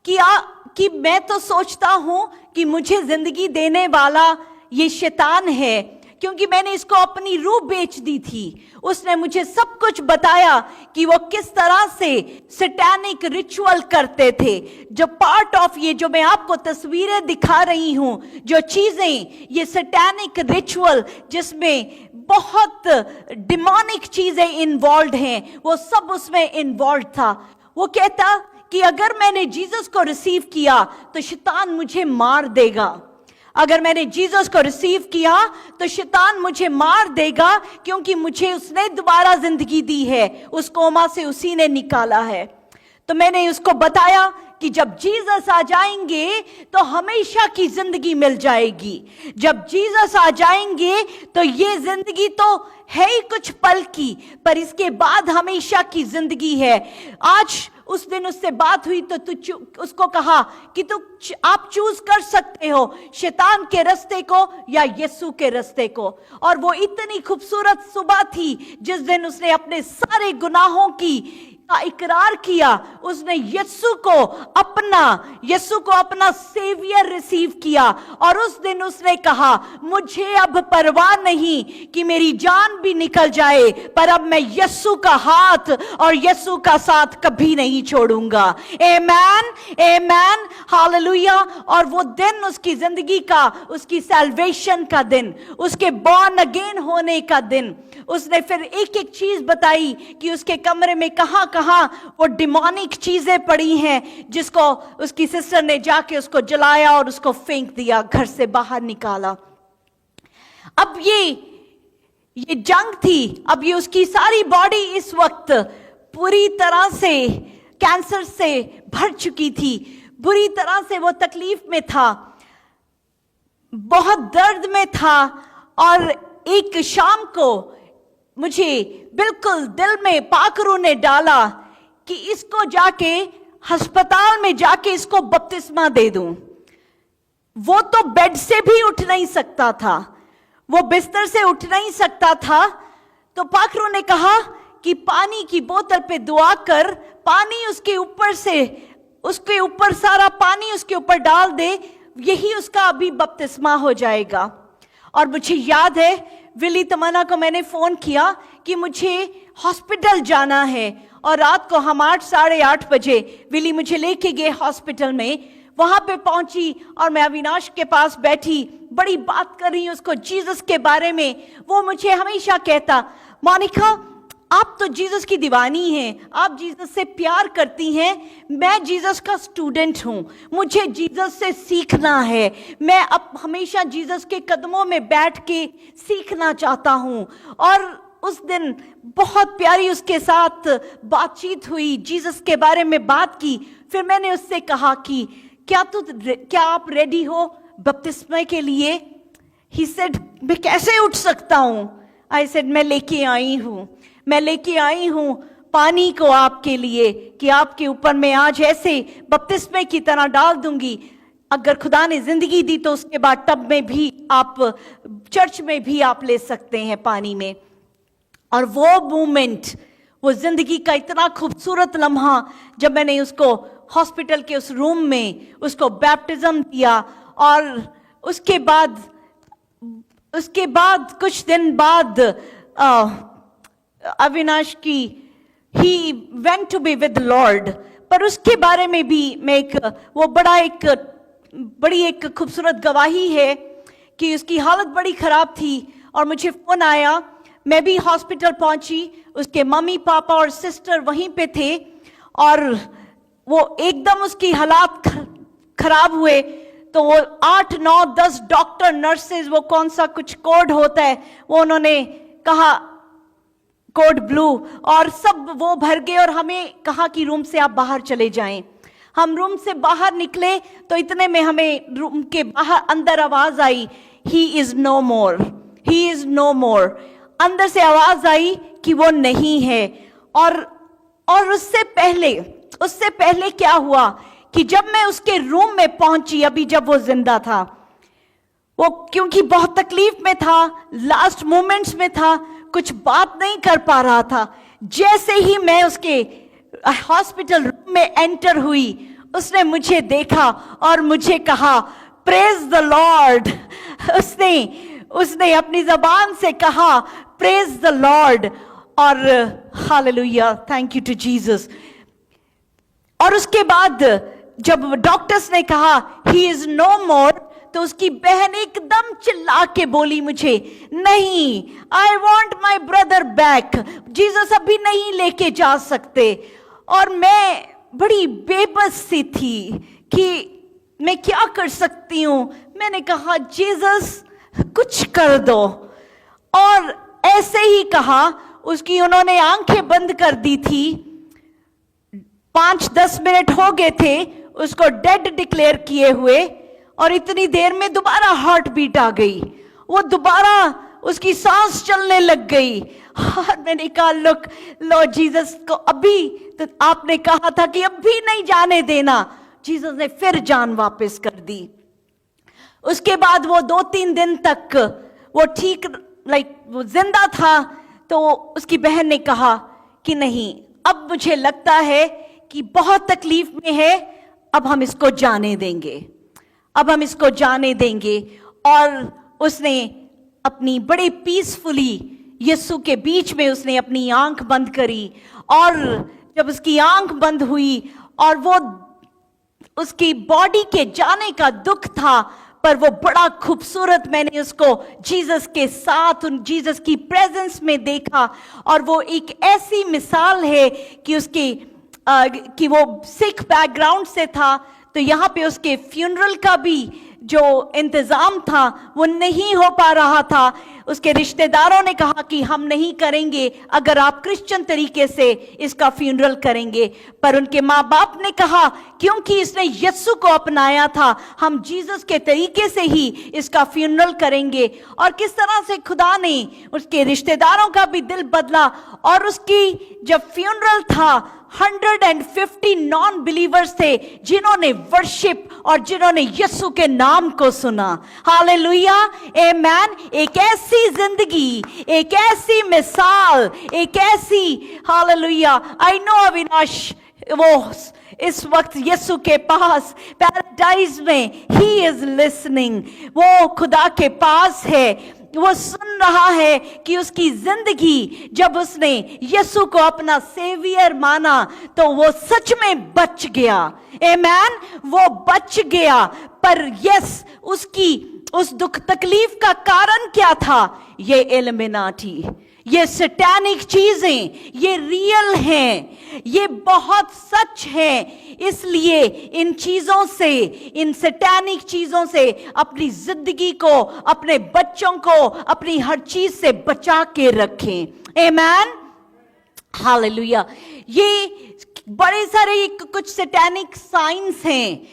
कि मैं तो सोचता हूं कि मुझे जिंदगी देने वाला ये शैतान है, क्योंकि मैंने इसको अपनी रूह बेच दी थी। उसने मुझे सब कुछ बताया कि वो किस तरह से सैटानिक रिचुअल करते थे। जो पार्ट ऑफ ये जो मैं आपको तस्वीरें दिखा रही हूं, जो चीजें ये सैटानिक रिचुअल जिसमें बहुत डिमोनिक चीजें इन्वॉल्व हैं, वो सब उसमें इन्वॉल्व था। वो कहता कि अगर मैंने जीसस को रिसीव किया तो शैतान मुझे मार देगा। अगर मैंने जीसस को रिसीव किया तो शैतान मुझे मार देगा, क्योंकि मुझे उसने दोबारा जिंदगी दी है, उस कोमा से उसी ने निकाला है। तो मैंने उसको बताया कि जब जीसस आ जाएंगे तो हमेशा की जिंदगी मिल जाएगी। जब जीसस आ जाएंगे तो ये जिंदगी तो है ही कुछ पल की, पर इसके बाद हमेशा की जिंदगी है। आज उस दिन उससे बात हुई तो उसको कहा कि आप चूज कर सकते हो शैतान के रास्ते को या यीशु के रास्ते को। और वो इतनी खूबसूरत सुबह थी जिस दिन उसने अपने सारे गुनाहों का इकरार किया। उसने यीशु को अपना सेवियर रिसीव किया और उस दिन उसने कहा, मुझे अब परवाह नहीं कि मेरी जान भी निकल जाए, पर अब मैं यीशु का हाथ और यीशु का साथ कभी नहीं छोड़ूंगा। आमेन, आमेन, हालेलुया। और वो दिन उसकी जिंदगी का, उसकी सैल्वेशन का दिन, उसके बॉर्न अगेन होने का दिन। उसने फिर एक एक चीज बताई कि उसके कमरे में कहां कहां वो डिमोनिक चीजें पड़ी हैं, जिसको उसकी सिस्टर ने जाके उसको जलाया और उसको फेंक दिया, घर से बाहर निकाला। अब ये जंग थी। अब ये उसकी सारी बॉडी इस वक्त पूरी तरह से कैंसर से भर चुकी थी। बुरी तरह से वो तकलीफ में था, बहुत दर्द में था। और एक शाम को मुझे बिल्कुल दिल में पाकरू ने डाला कि इसको जाके अस्पताल में जाके इसको बपतिस्मा दे दूं। वो तो बेड से भी उठ नहीं सकता था, वो बिस्तर से उठ नहीं सकता था। तो पाकरू ने कहा कि पानी की बोतल पे दुआ कर, पानी उसके ऊपर सारा पानी उसके ऊपर डाल दे, यही उसका अभी बपतिस्मा हो जाएगा। और मुझे याद है विली तमन्ना को मैंने फोन किया कि मुझे हॉस्पिटल जाना है, और रात को हम 8, साढ़े 8 बजे विली मुझे लेके गए हॉस्पिटल में। वहां पे पहुंची और मैं अविनाश के पास बैठी, बड़ी बात कर रही हूं उसको जीसस के बारे में। वो मुझे हमेशा कहता, मोनिका आप तो जीसस की दीवानी हैं, आप जीसस से प्यार करती हैं, मैं जीसस का स्टूडेंट हूं, मुझे जीसस से सीखना है, मैं अब हमेशा जीसस के कदमों में बैठ के सीखना चाहता हूं। और उस दिन बहुत प्यारी उसके साथ बातचीत हुई, जीसस के बारे में बात की। फिर मैंने उससे कहा कि क्या आप रेडी हो बपतिस्मा के लिए? ही सेड, मैं कैसे उठ सकता हूं? आई सेड, मैं लेके आई हूं पानी को आपके लिए, कि आपके ऊपर मैं आज ऐसे बपतिस्मे की तरह डाल दूंगी। अगर खुदा ने जिंदगी दी तो उसके बाद टब में भी आप, चर्च में भी आप ले सकते हैं पानी में। और वो मोमेंट, वो जिंदगी का इतना खूबसूरत लम्हा, जब मैंने उसको हॉस्पिटल के उस रूम में उसको बैप्टिज्म दिया। और उसके बाद कुछ दिन बाद अविनाश की he went to be with Lord. पर उसके बारे में भी मैं बड़ी एक खूबसूरत गवाही है कि उसकी हालत बड़ी खराब थी और मुझे फोन आया। मैं भी हॉस्पिटल पहुंची, उसके मम्मी पापा और सिस्टर वहीं पे थे और वो एकदम उसकी हालात खराब हुए। तो वो 8, 9, 10 डॉक्टर नर्सेज, वो कौन सा कुछ कोड होता है वो उन्होंने कहा, कोड ब्लू, और सब वो भर गए और हमें कहा कि रूम से आप बाहर चले जाएं। हम रूम से बाहर निकले तो इतने में हमें रूम के बाहर अंदर आवाज आई, he is no more, he is no more. अंदर से आवाज आई कि वो नहीं है। और उससे पहले क्या हुआ कि जब मैं उसके रूम में पहुंची, अभी जब वो जिंदा था, वो क्योंकि बहुत तकलीफ में था, लास्ट मोमेंट्स में था, कुछ बात नहीं कर पा रहा था। जैसे ही मैं उसके हॉस्पिटल रूम में एंटर हुई, उसने मुझे देखा और मुझे कहा, प्रेज द लॉर्ड। उसने अपनी जबान से कहा, प्रेज द लॉर्ड, और hallelujah, thank you to Jesus. और उसके बाद जब डॉक्टर्स ने कहा ही इज नो मोर, तो उसकी बहन एकदम चिल्ला के बोली मुझे, नहीं, I want my brother back, Jesus अभी नहीं लेके जा सकते। और मैं बड़ी बेबस सी थी कि मैं क्या कर सकती हूं। मैंने कहा, जीसस कुछ कर दो। और ऐसे ही कहा, उन्होंने आंखें बंद कर दी थी। 5-10 मिनट हो गए थे उसको डेड डिक्लेयर किए हुए, और इतनी देर में दोबारा हार्ट बीट आ गई, वो दोबारा उसकी सांस चलने लग गई। और मैंने कहा लुक लॉर्ड जीसस को अभी तो आपने कहा था कि अभी नहीं जाने देना। जीसस ने फिर जान वापस कर दी। उसके बाद वो 2-3 दिन तक वो ठीक वो जिंदा था। तो उसकी बहन ने कहा कि नहीं, अब मुझे लगता है कि बहुत तकलीफ में है, अब हम इसको जाने देंगे, अब हम इसको जाने देंगे। और उसने अपनी बड़े पीसफुली यीशु के बीच में उसने अपनी आंख बंद करी, और जब उसकी आंख बंद हुई और वो उसकी बॉडी के जाने का दुख था, पर वो बड़ा खूबसूरत मैंने उसको जीसस के साथ उन जीसस की प्रेजेंस में देखा। और वो एक ऐसी मिसाल है कि उसकी कि वो सिख बैकग्राउंड से था, तो यहाँ पे उसके फ्यूनरल का भी जो इंतजाम था वो नहीं हो पा रहा था। उसके रिश्तेदारों ने कहा कि हम नहीं करेंगे अगर आप क्रिश्चियन तरीके से इसका फ्यूनरल करेंगे, पर उनके माँ बाप ने कहा क्योंकि इसने यीशु को अपनाया था, हम जीसस के तरीके से ही इसका फ्यूनरल करेंगे। और किस तरह से खुदा ने उसके रिश्तेदारों का भी दिल बदला, और उसकी जब फ्यूनरल था 150 नॉन बिलीवर्स थे जिन्होंने वर्शिप और जिन्होंने यीशु के नाम को सुना। हालेलुया, आमेन। एक ऐसी जिंदगी, एक ऐसी मिसाल, एक ऐसी, हालेलुया। आई नो अविनाश वो इस वक्त यीशु के पास पैराडाइज में ही इज लिसनिंग, वो खुदा के पास है, वो सुन रहा है कि उसकी जिंदगी जब उसने यीशु को अपना सेवियर माना तो वो सच में बच गया। आमेन, वो बच गया। पर यस, उसकी उस दुख तकलीफ का कारण क्या था? ये इल्यूमिनाटी, ये सैतानिक चीजें, ये रियल हैं, ये बहुत सच है। इसलिए इन चीजों से, इन सैतानिक चीजों से अपनी जिंदगी को, अपने बच्चों को, अपनी हर चीज से बचा के रखें। आमेन, हालेलुया। ये बड़े सारे कुछ सैतानिक साइंस हैं।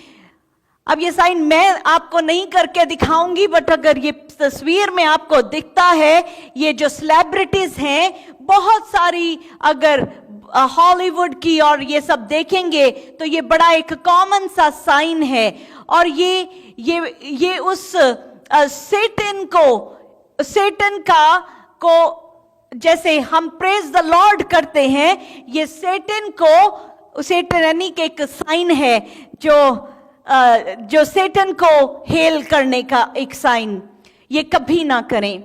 अब ये साइन मैं आपको नहीं करके दिखाऊंगी, बट अगर ये तस्वीर में आपको दिखता है, ये जो सेलिब्रिटीज हैं बहुत सारी, अगर हॉलीवुड की और ये सब देखेंगे तो ये बड़ा एक कॉमन सा साइन है। और ये उस सेटन को जैसे हम प्रेज द लॉर्ड करते हैं, ये सेटन को, सेटन के एक साइन है जो सेटन को हेल करने का एक साइन। ये कभी ना करें।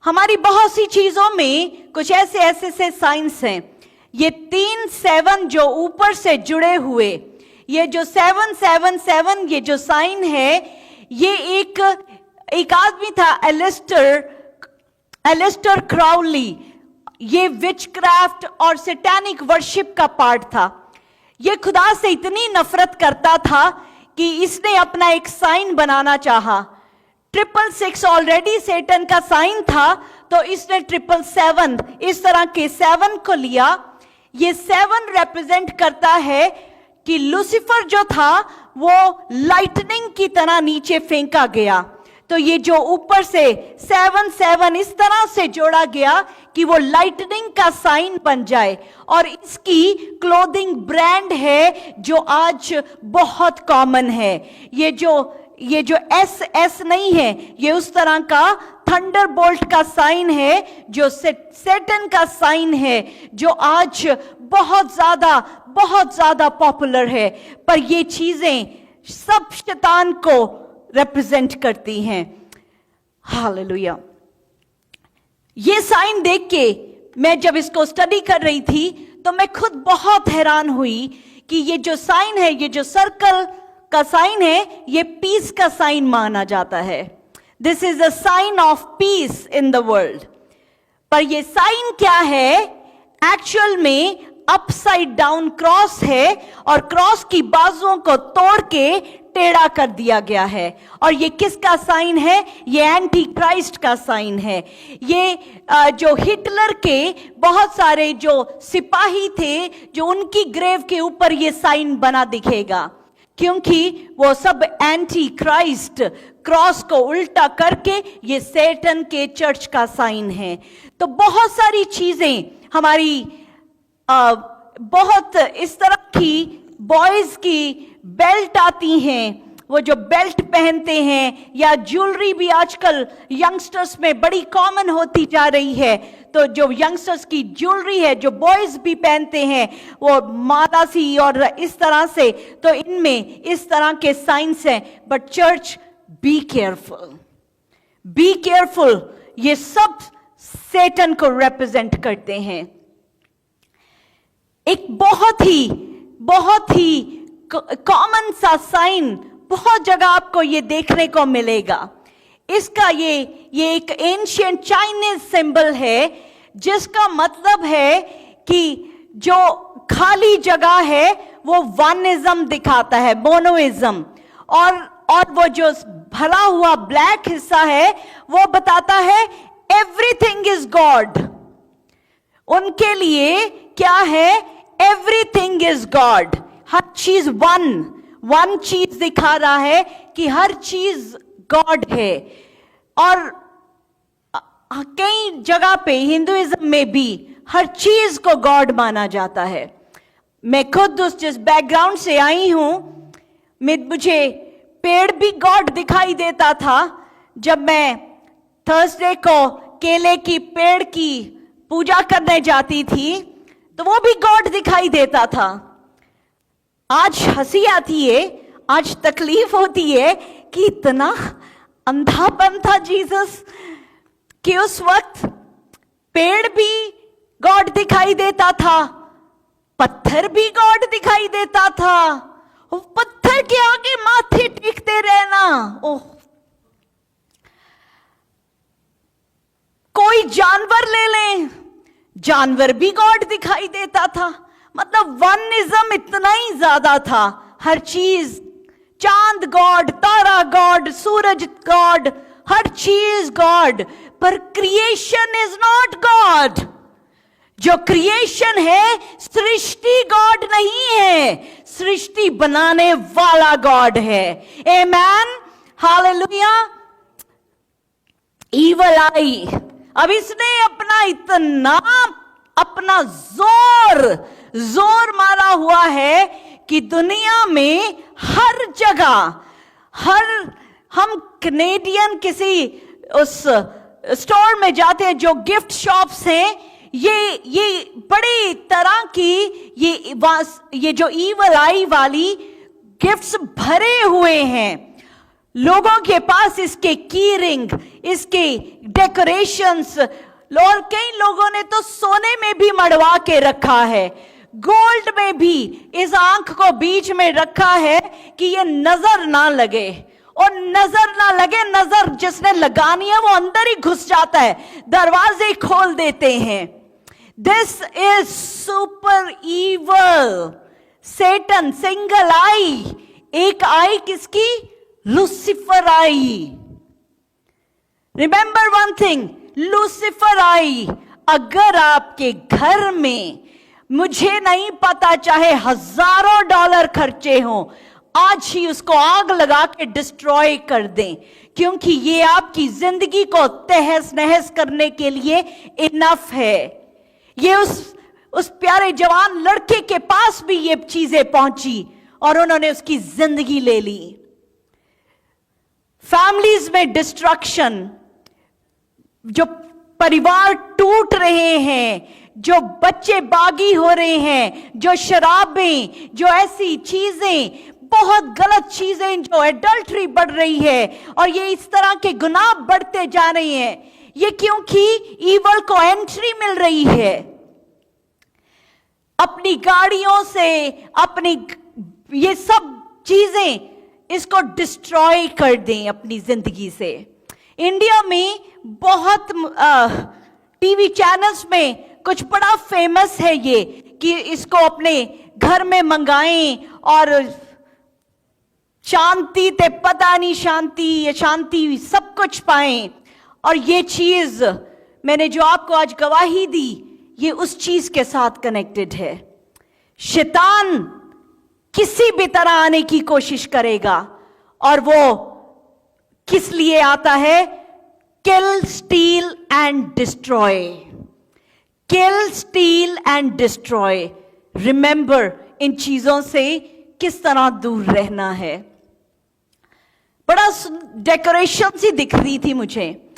हमारी बहुत सी चीजों में कुछ ऐसे साइंस हैं। ये 3-7 जो ऊपर से जुड़े हुए, ये जो 777 ये जो साइन है, ये एक आदमी था एलिस्टर क्राउली। ये विचक्राफ्ट और सैतानिक वर्शिप का पार्ट था। ये खुदा से इतनी नफरत करता था कि इसने अपना एक साइन बनाना चाहा। 666 ऑलरेडी सेटन का साइन था, तो इसने 777 इस तरह के 7 को लिया। ये 7 रिप्रेजेंट करता है कि लूसीफर जो था वो लाइटनिंग की तरह नीचे फेंका गया। तो ये जो ऊपर से 7-7 इस तरह से जोड़ा गया कि वो लाइटनिंग का साइन बन जाए। और इसकी क्लोथिंग ब्रांड है जो आज बहुत कॉमन है। ये जो एस नहीं है, ये उस तरह का थंडरबोल्ट का साइन है जो सेटन का साइन है, जो आज बहुत ज्यादा पॉपुलर है। पर ये चीजें सब शैतान को रिप्रेजेंट करती हैं। हालेलुया। ये साइन देख के मैं जब इसको स्टडी कर रही थी तो मैं खुद बहुत हैरान हुई कि ये जो साइन है, ये जो सर्कल का साइन है, ये पीस का साइन माना जाता है। This is a sign of peace in the world. पर ये साइन क्या है? एक्चुअल में अपसाइड डाउन क्रॉस है, और क्रॉस की बाजुओं को तोड़ के टेढ़ा कर दिया गया है। और ये किसका साइन है? ये एंटी क्राइस्ट का साइन है। ये जो हिटलर के बहुत सारे जो सिपाही थे, जो उनकी ग्रेव के ऊपर ये साइन बना दिखेगा, क्योंकि वो सब एंटी क्राइस्ट, क्रॉस को उल्टा करके ये सैटन के चर्च का साइन है। तो बहुत सारी चीजें हमारी बहुत इस तरह की बॉयज की बेल्ट आती हैं, वो जो बेल्ट पहनते हैं, या ज्वेलरी भी आजकल यंगस्टर्स में बड़ी कॉमन होती जा रही है। तो जो यंगस्टर्स की ज्वेलरी है, जो बॉयज भी पहनते हैं, वो माला सी और इस तरह से, तो इनमें इस तरह के साइंस हैं। But church, be careful, be careful. ये सब सैटन को रिप्रेजेंट करते हैं। एक बहुत ही कॉमन सा साइन बहुत जगह आपको ये देखने को मिलेगा। इसका ये एक एंशिएंट चाइनीज सिंबल है, जिसका मतलब है कि जो खाली जगह है वो वनिज्म दिखाता है, मोनोइज्म। और वो जो भरा हुआ ब्लैक हिस्सा है वो बताता है एवरीथिंग इज गॉड। उनके लिए क्या है? Everything is God. हर चीज वन चीज दिखा रहा है कि हर चीज गॉड है। और कई जगह पे हिंदुइज्म में भी हर चीज को गॉड माना जाता है। मैं खुद जिस बैकग्राउंड से आई हूं, मुझे पेड़ भी गॉड दिखाई देता था। जब मैं थर्सडे को केले की पेड़ की पूजा करने जाती थी तो वो भी गॉड दिखाई देता था। आज हंसी आती है, आज तकलीफ होती है कि इतना अंधापन था जीसस कि उस वक्त पेड़ भी गॉड दिखाई देता था, पत्थर भी गॉड दिखाई देता था। वो पत्थर के आगे माथे टेकते रहना, ओह। कोई जानवर ले लें, जानवर भी गॉड दिखाई देता था। मतलब वनिज्म इतना ही ज्यादा था। हर चीज, चांद गॉड, तारा गॉड, सूरज गॉड, हर चीज गॉड। पर क्रिएशन इज नॉट गॉड। जो क्रिएशन है, सृष्टि गॉड नहीं है, सृष्टि बनाने वाला गॉड है। आमेन, हालेलुया। ईवल आई, अब इसने अपना जोर मारा हुआ है कि दुनिया में हर जगह, हम कनेडियन किसी उस स्टोर में जाते हैं जो गिफ्ट शॉप्स हैं, ये बड़ी तरह की ये जो ईवल आई वाली गिफ्ट्स भरे हुए हैं। लोगों के पास इसके की रिंग, इसके डेकोरेशंस, और कई लोगों ने तो सोने में भी मड़वा के रखा है, गोल्ड में भी इस आंख को बीच में रखा है कि ये नजर ना लगे। और नजर ना लगे, नजर जिसने लगानी है वो अंदर ही घुस जाता है, दरवाजे खोल देते हैं। This is super evil. Satan, single eye, एक आई किसकी? Lucifer eye. Remember one thing, Lucifer eye अगर आपके घर में, मुझे नहीं पता चाहे हजारों डॉलर खर्चे हों, आज ही उसको आग लगा के डिस्ट्रॉय कर दें, क्योंकि ये आपकी जिंदगी को तहस नहस करने के लिए इनफ है। ये उस प्यारे जवान लड़के के पास भी ये चीजें पहुंची और उन्होंने उसकी जिंदगी ले ली। फैमिलीज में डिस्ट्रक्शन, जो परिवार टूट रहे हैं, जो बच्चे बागी हो रहे हैं, जो शराबें, जो ऐसी चीजें, बहुत गलत चीजें, जो एडल्ट्री बढ़ रही है, और ये इस तरह के गुनाह बढ़ते जा रहे हैं, ये क्योंकि ईवल को एंट्री मिल रही है। अपनी गाड़ियों से, अपनी ये सब चीजें इसको डिस्ट्रॉय कर दें अपनी जिंदगी से। इंडिया में बहुत टीवी चैनल्स में कुछ बड़ा फेमस है ये कि इसको अपने घर में मंगाएं और शांति ते पता नहीं शांति, ये शांति सब कुछ पाएं। और ये चीज मैंने जो आपको आज गवाही दी, ये उस चीज के साथ कनेक्टेड है। शैतान किसी भी तरह आने की कोशिश करेगा, और वो किस लिए आता है? Kill, steal and destroy. Kill, steal and destroy. Remember, इन चीजों से किस तरह दूर रहना है। बड़ा डेकोरेशन सी दिख रही थी मुझे।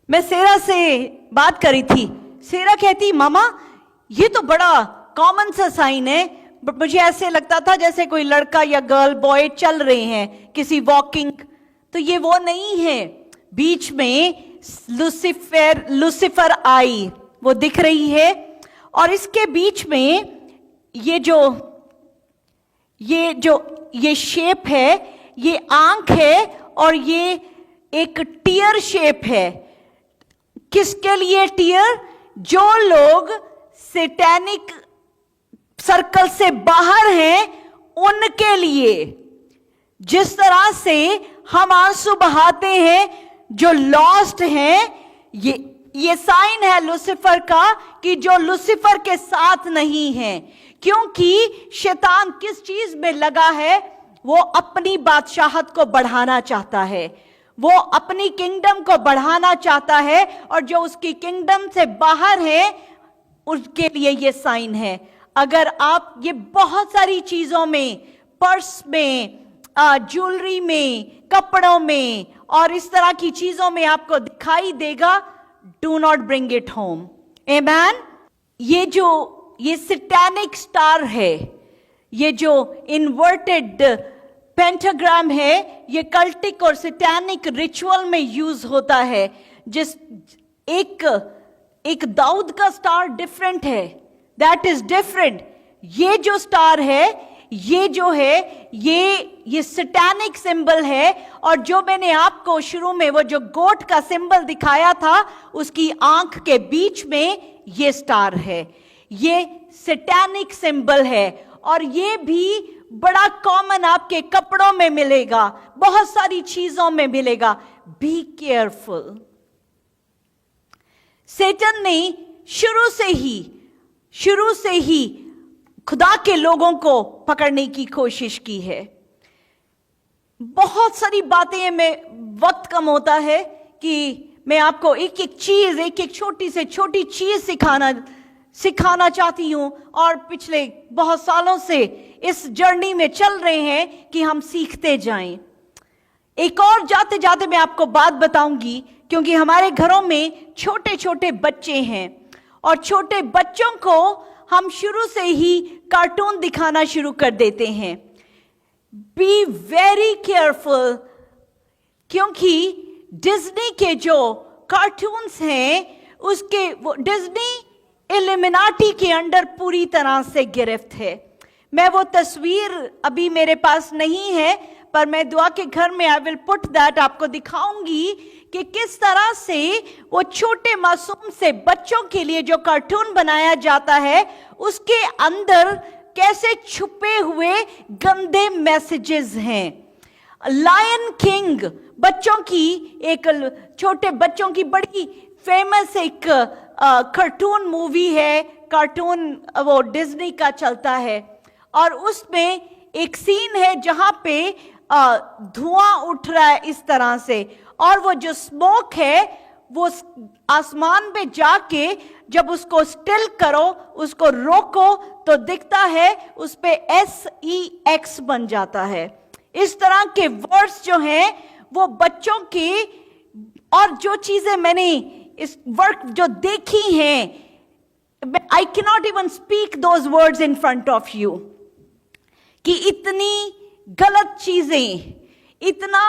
मैं सेरा से बात करी थी, सेरा कहती मामा ये तो बड़ा कॉमन सा साइन है, बट मुझे ऐसे लगता था जैसे कोई लड़का या गर्ल बॉय चल रहे हैं किसी वॉकिंग। तो ये वो नहीं है। बीच में लूसीफर आई वो दिख रही है, और इसके बीच में ये शेप है, ये आंख है, और ये एक टीयर शेप है। किसके लिए टीयर? जो लोग सैटेनिक सर्कल से बाहर हैं उनके लिए। जिस तरह से हम आंसू बहाते हैं जो लॉस्ट हैं, ये साइन है लूसीफर का कि जो लूसीफर के साथ नहीं है। क्योंकि शैतान किस चीज में लगा है? वो अपनी बादशाहत को बढ़ाना चाहता है, वो अपनी किंगडम को बढ़ाना चाहता है, और जो उसकी किंगडम से बाहर है उसके लिए ये साइन है। अगर आप ये बहुत सारी चीजों में, पर्स में, ज्वेलरी में, कपड़ों में और इस तरह की चीजों में आपको दिखाई देगा, do not bring it home. Amen. ये सैटेनिक स्टार है, ये जो इन्वर्टेड पेंटाग्राम है, ये कल्टिक और सैटेनिक रिचुअल में यूज होता है। जिस एक दाऊद का स्टार डिफरेंट है, दैट इज डिफरेंट। ये जो स्टार है, ये जो है, ये सैटेनिक सिंबल है। और जो मैंने आपको शुरू में वो जो गोट का सिंबल दिखाया था, उसकी आंख के बीच में ये स्टार है, ये सैटेनिक सिंबल है। और ये भी बड़ा कॉमन आपके कपड़ों में मिलेगा, बहुत सारी चीजों में मिलेगा। Be careful. सैटन ने शुरू से ही खुदा के लोगों को पकड़ने की कोशिश की है। बहुत सारी बातें में वक्त कम होता है कि मैं आपको एक एक चीज, एक एक छोटी से छोटी चीज सिखाना चाहती हूं। और पिछले बहुत सालों से इस जर्नी में चल रहे हैं कि हम सीखते जाएं। एक और जाते जाते मैं आपको बात बताऊंगी, क्योंकि हमारे घरों में छोटे छोटे बच्चे हैं, और छोटे बच्चों को हम शुरू से ही कार्टून दिखाना शुरू कर देते हैं। बी वेरी केयरफुल, क्योंकि डिज्नी के जो कार्टून्स हैं, उसके वो डिज्नी इल्यूमिनाटी के अंडर पूरी तरह से गिरफ्त है। मैं वो तस्वीर अभी मेरे पास नहीं है, पर मैं दुआ के घर में आई विल पुट दैट, आपको दिखाऊंगी कि किस तरह से वो छोटे मासूम से बच्चों के लिए जो कार्टून बनाया जाता है, उसके अंदर कैसे छुपे हुए गंदे मैसेजेस हैं। लायन किंग बच्चों की, एक छोटे बच्चों की बड़ी फेमस एक कार्टून मूवी है, कार्टून वो डिज्नी का चलता है। और उसमें एक सीन है जहां पे धुआं उठ रहा है इस तरह से, और वो जो स्मोक है वो आसमान पे जाके जब उसको स्टिल करो, उसको रोको, तो दिखता है उस पे SEX बन जाता है। इस तरह के वर्ड्स जो हैं वो बच्चों के, और जो चीजें मैंने इस वर्क जो देखी हैं, I cannot even speak those words in front of you, कि इतनी गलत चीजें, इतना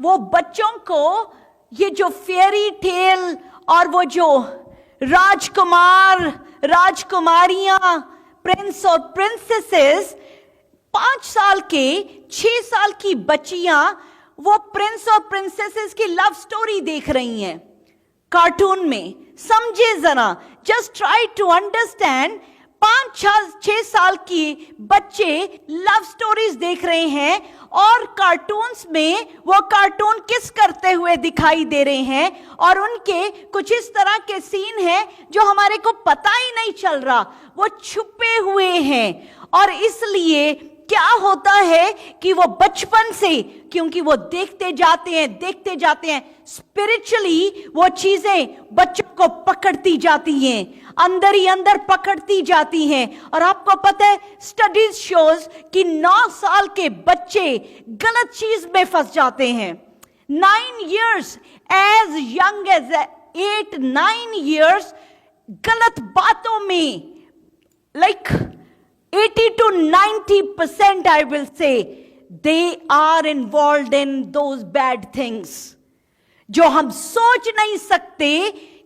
वो बच्चों को ये जो फेरी टेल और वो जो राजकुमार, राजकुमारियां, प्रिंस और प्रिंसेसेस, 5 साल के 6 साल की बच्चियां वो प्रिंस और प्रिंसेसेस की लव स्टोरी देख रही हैं कार्टून में। समझे जरा, जस्ट ट्राई टू अंडरस्टैंड। 5-6 साल की बच्चे लव स्टोरीज देख रहे हैं, और कार्टून्स में वो कार्टून किस करते हुए दिखाई दे रहे हैं, और उनके कुछ इस तरह के सीन हैं जो हमारे को पता ही नहीं चल रहा, वो छुपे हुए हैं। और इसलिए क्या होता है कि वो बचपन से, क्योंकि वो देखते जाते हैं स्पिरिचुअली, वो चीजें बच्चों को पकड़ती जाती हैं, अंदर ही अंदर पकड़ती जाती हैं। और आपको पता है, स्टडीज शोज कि 9 साल के बच्चे गलत चीज में फंस जाते हैं। 9 years, as young as 8-9 years, गलत बातों में, like 80 to 90% I will say, they are involved in those bad things, जो हम सोच नहीं सकते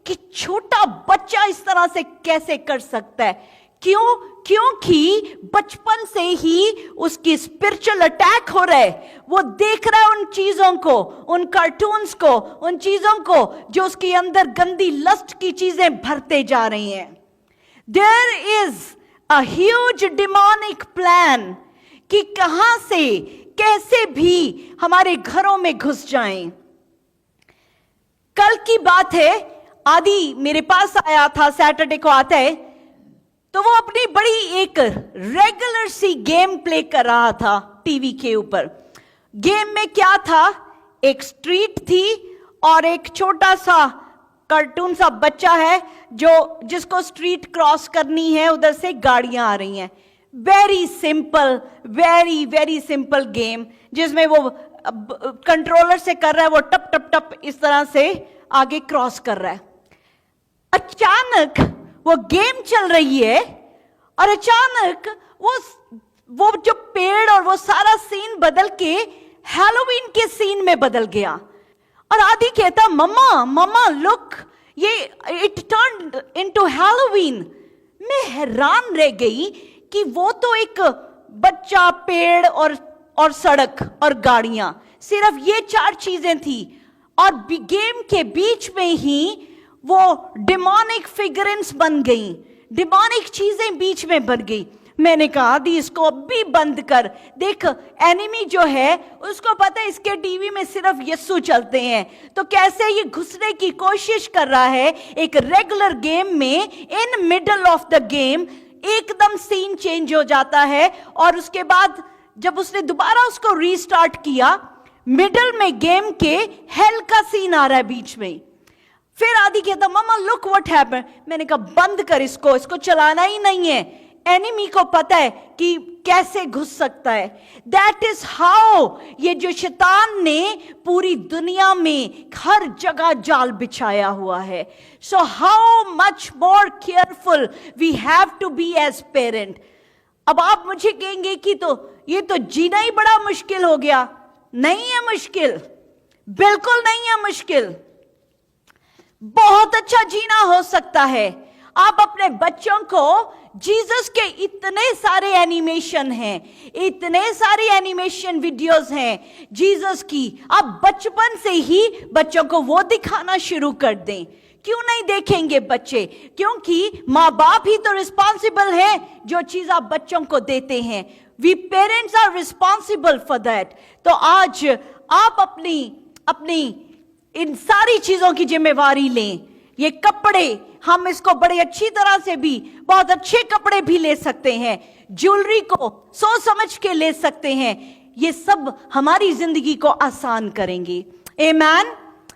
कि छोटा बच्चा इस तरह से कैसे कर सकता है। क्योंकि बचपन से ही उसकी स्पिरिचुअल अटैक हो रहा है। वो देख रहा है उन चीजों को, उन कार्टून्स को, उन चीजों को जो उसके अंदर गंदी लस्ट की चीजें भरते जा रही हैं। There is a huge demonic plan कि कहां से कैसे भी हमारे घरों में घुस जाएं। कल की बात है, आदि मेरे पास आया था, सैटरडे को आता है, तो वो अपनी बड़ी एक रेगुलर सी गेम प्ले कर रहा था टीवी के ऊपर। गेम में क्या था, एक स्ट्रीट थी और एक छोटा सा कार्टून सा बच्चा है जिसको स्ट्रीट क्रॉस करनी है, उधर से गाड़ियां आ रही हैं। Very simple, very very simple game, जिसमें वो कंट्रोलर से कर रहा है, वो टप टप टप इस तरह से आगे क्रॉस कर रहा है। अचानक वो गेम चल रही है और अचानक वो जो पेड़ और वो सारा सीन बदल के हैलोवीन के सीन में बदल गया। और आदि कहता, मम्मा मम्मा लुक, ये इट टर्न्ड इनटू हैलोवीन। मैं हैरान रह गई कि वो तो एक बच्चा, पेड़ और सड़क और गाड़ियां, सिर्फ ये 4 चीजें थी, और गेम के बीच में ही वो डिमोनिक फिगरेंस बन गई, डिमोनिक चीजें बीच में बन गई। मैंने कहा आदि इसको अभी बंद कर, देख एनिमी जो है उसको पता है इसके टीवी में सिर्फ यीशु चलते हैं, तो कैसे ये घुसने की कोशिश कर रहा है एक रेगुलर गेम में। In middle of the game एकदम सीन चेंज हो जाता है, और उसके बाद जब उसने दोबारा उसको रीस्टार्ट किया, मिडल में गेम के हेल का सीन आ रहा है बीच में। फिर आदि कहता, मम्मा लुक व्हाट हैपेंड। मैंने कहा बंद कर इसको चलाना ही नहीं है, एनिमी को पता है कि कैसे घुस सकता है। दैट इज हाउ ये जो शैतान ने पूरी दुनिया में हर जगह जाल बिछाया हुआ है। So how much more careful we have to be as parent. अब आप मुझे कहेंगे कि तो ये तो जीना ही बड़ा मुश्किल हो गया। नहीं है मुश्किल, बिल्कुल नहीं है मुश्किल, बहुत अच्छा जीना हो सकता है। आप अपने बच्चों को, जीसस के इतने सारे एनिमेशन हैं, इतने सारे एनिमेशन वीडियोस हैं जीसस की, आप बचपन से ही बच्चों को वो दिखाना शुरू कर दें। क्यों नहीं देखेंगे बच्चे? क्योंकि माँ बाप ही तो रिस्पॉन्सिबल है जो चीज आप बच्चों को देते हैं। We parents are responsible for that. तो आज आप अपनी इन सारी चीजों की जिम्मेवारी लें। ये कपड़े, हम इसको बड़े अच्छी तरह से भी, बहुत अच्छे कपड़े भी ले सकते हैं, ज्वेलरी को सोच समझ के ले सकते हैं। ये सब हमारी जिंदगी को आसान करेंगे। Amen,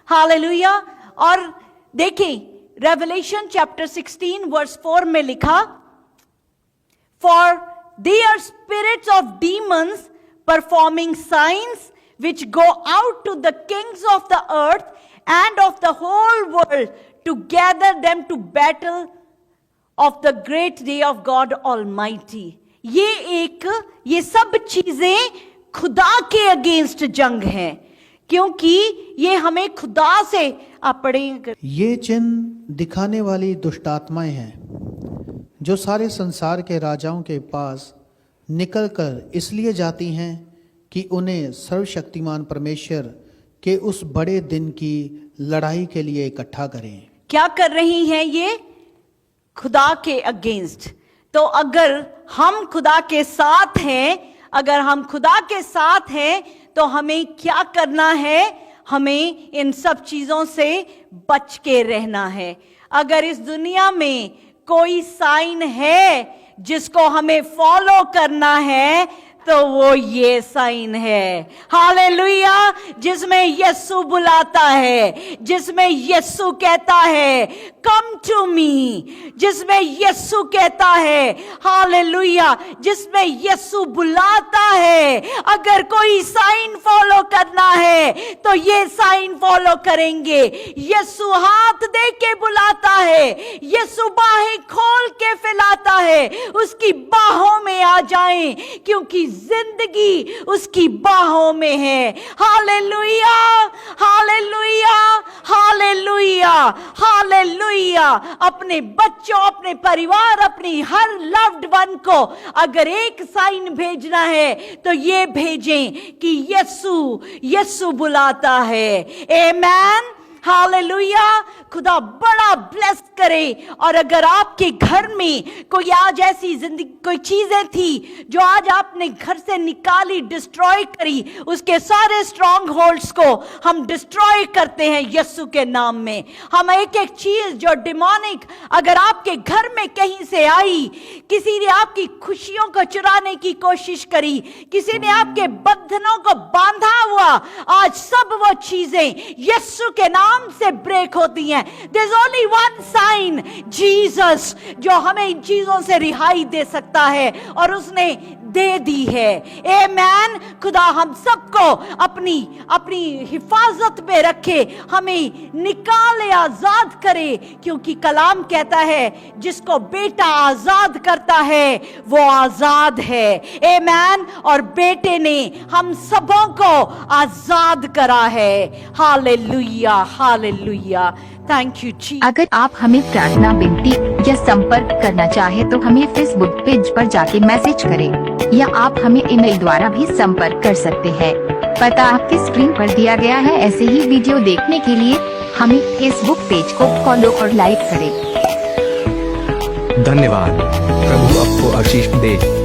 hallelujah. और देखें रेवलेशन चैप्टर 16 वर्स 4 में लिखा, for they are spirits of demons performing signs which go out to the kings of the earth and of the whole world to gather them to battle of the great day of God Almighty। ये सब चीजें खुदा के against जंग है, क्योंकि ये हमें खुदा से पढ़ेंगे। ये चिन्ह दिखाने वाली दुष्टात्माएं हैं जो सारे संसार के राजाओं के पास निकलकर इसलिए जाती हैं कि उन्हें सर्वशक्तिमान परमेश्वर के उस बड़े दिन की लड़ाई के लिए इकट्ठा करें। क्या कर रही हैं ये? खुदा के अगेंस्ट। तो अगर हम खुदा के साथ हैं, अगर हम खुदा के साथ हैं तो हमें क्या करना है? हमें इन सब चीजों से बच के रहना है। अगर इस दुनिया में कोई साइन है जिसको हमें फॉलो करना है तो वो ये साइन है, हालेलुया, जिसमें यीशु बुलाता है, जिसमें यीशु कहता है कम टू मी, जिसमें यीशु कहता है हालेलुया, जिसमें यीशु बुलाता है। अगर कोई साइन फॉलो करना है तो ये साइन फॉलो करेंगे। यीशु हाथ दे के बुलाता है, यीशु बाहें खोल के फैलाता है, उसकी बाहों में आ जाएं, क्योंकि जिंदगी उसकी बाहों में है। Hallelujah, hallelujah, hallelujah, hallelujah. अपने बच्चों, अपने परिवार, अपनी हर लव्ड वन को अगर एक साइन भेजना है तो ये भेजें कि यीशु बुलाता है। आमेन, हालेलुया। खुदा बड़ा ब्लेस करे। और अगर आपके घर में कोई आज ऐसी जिंदगी कोई चीजें थी जो आज आपने घर से निकाली, डिस्ट्रॉय करी, उसके सारे स्ट्रॉन्ग होल्ड्स को हम डिस्ट्रॉय करते हैं यीशु के नाम में। हम एक एक चीज जो डिमोनिक अगर आपके घर में कहीं से आई, किसी ने आपकी खुशियों को चुराने की कोशिश करी, किसी ने आपके बंधनों को बांधा हुआ, आज सब वो चीजें यीशु के नाम से ब्रेक होती हैं। There's only one sign, Jesus, जो हमें इन चीजों से रिहाई दे सकता है और उसने दे दी है। आमेन। खुदा हम सबको अपनी अपनी हिफाजत में रखे, हमें निकाले, आजाद करे, क्योंकि कलाम कहता है जिसको बेटा आजाद करता है वो आजाद है। आमेन। और बेटे ने हम सबों को आजाद करा है। Hallelujah, hallelujah. थैंक यू जी। अगर आप हमें प्रार्थना, विनती या संपर्क करना चाहे तो हमें फेसबुक पेज पर जाके मैसेज करें या आप हमें ईमेल द्वारा भी संपर्क कर सकते हैं। पता आपकी स्क्रीन पर दिया गया है। ऐसे ही वीडियो देखने के लिए हमें फेसबुक पेज को फॉलो और लाइक करें। धन्यवाद। प्रभु आपको आशीष दे।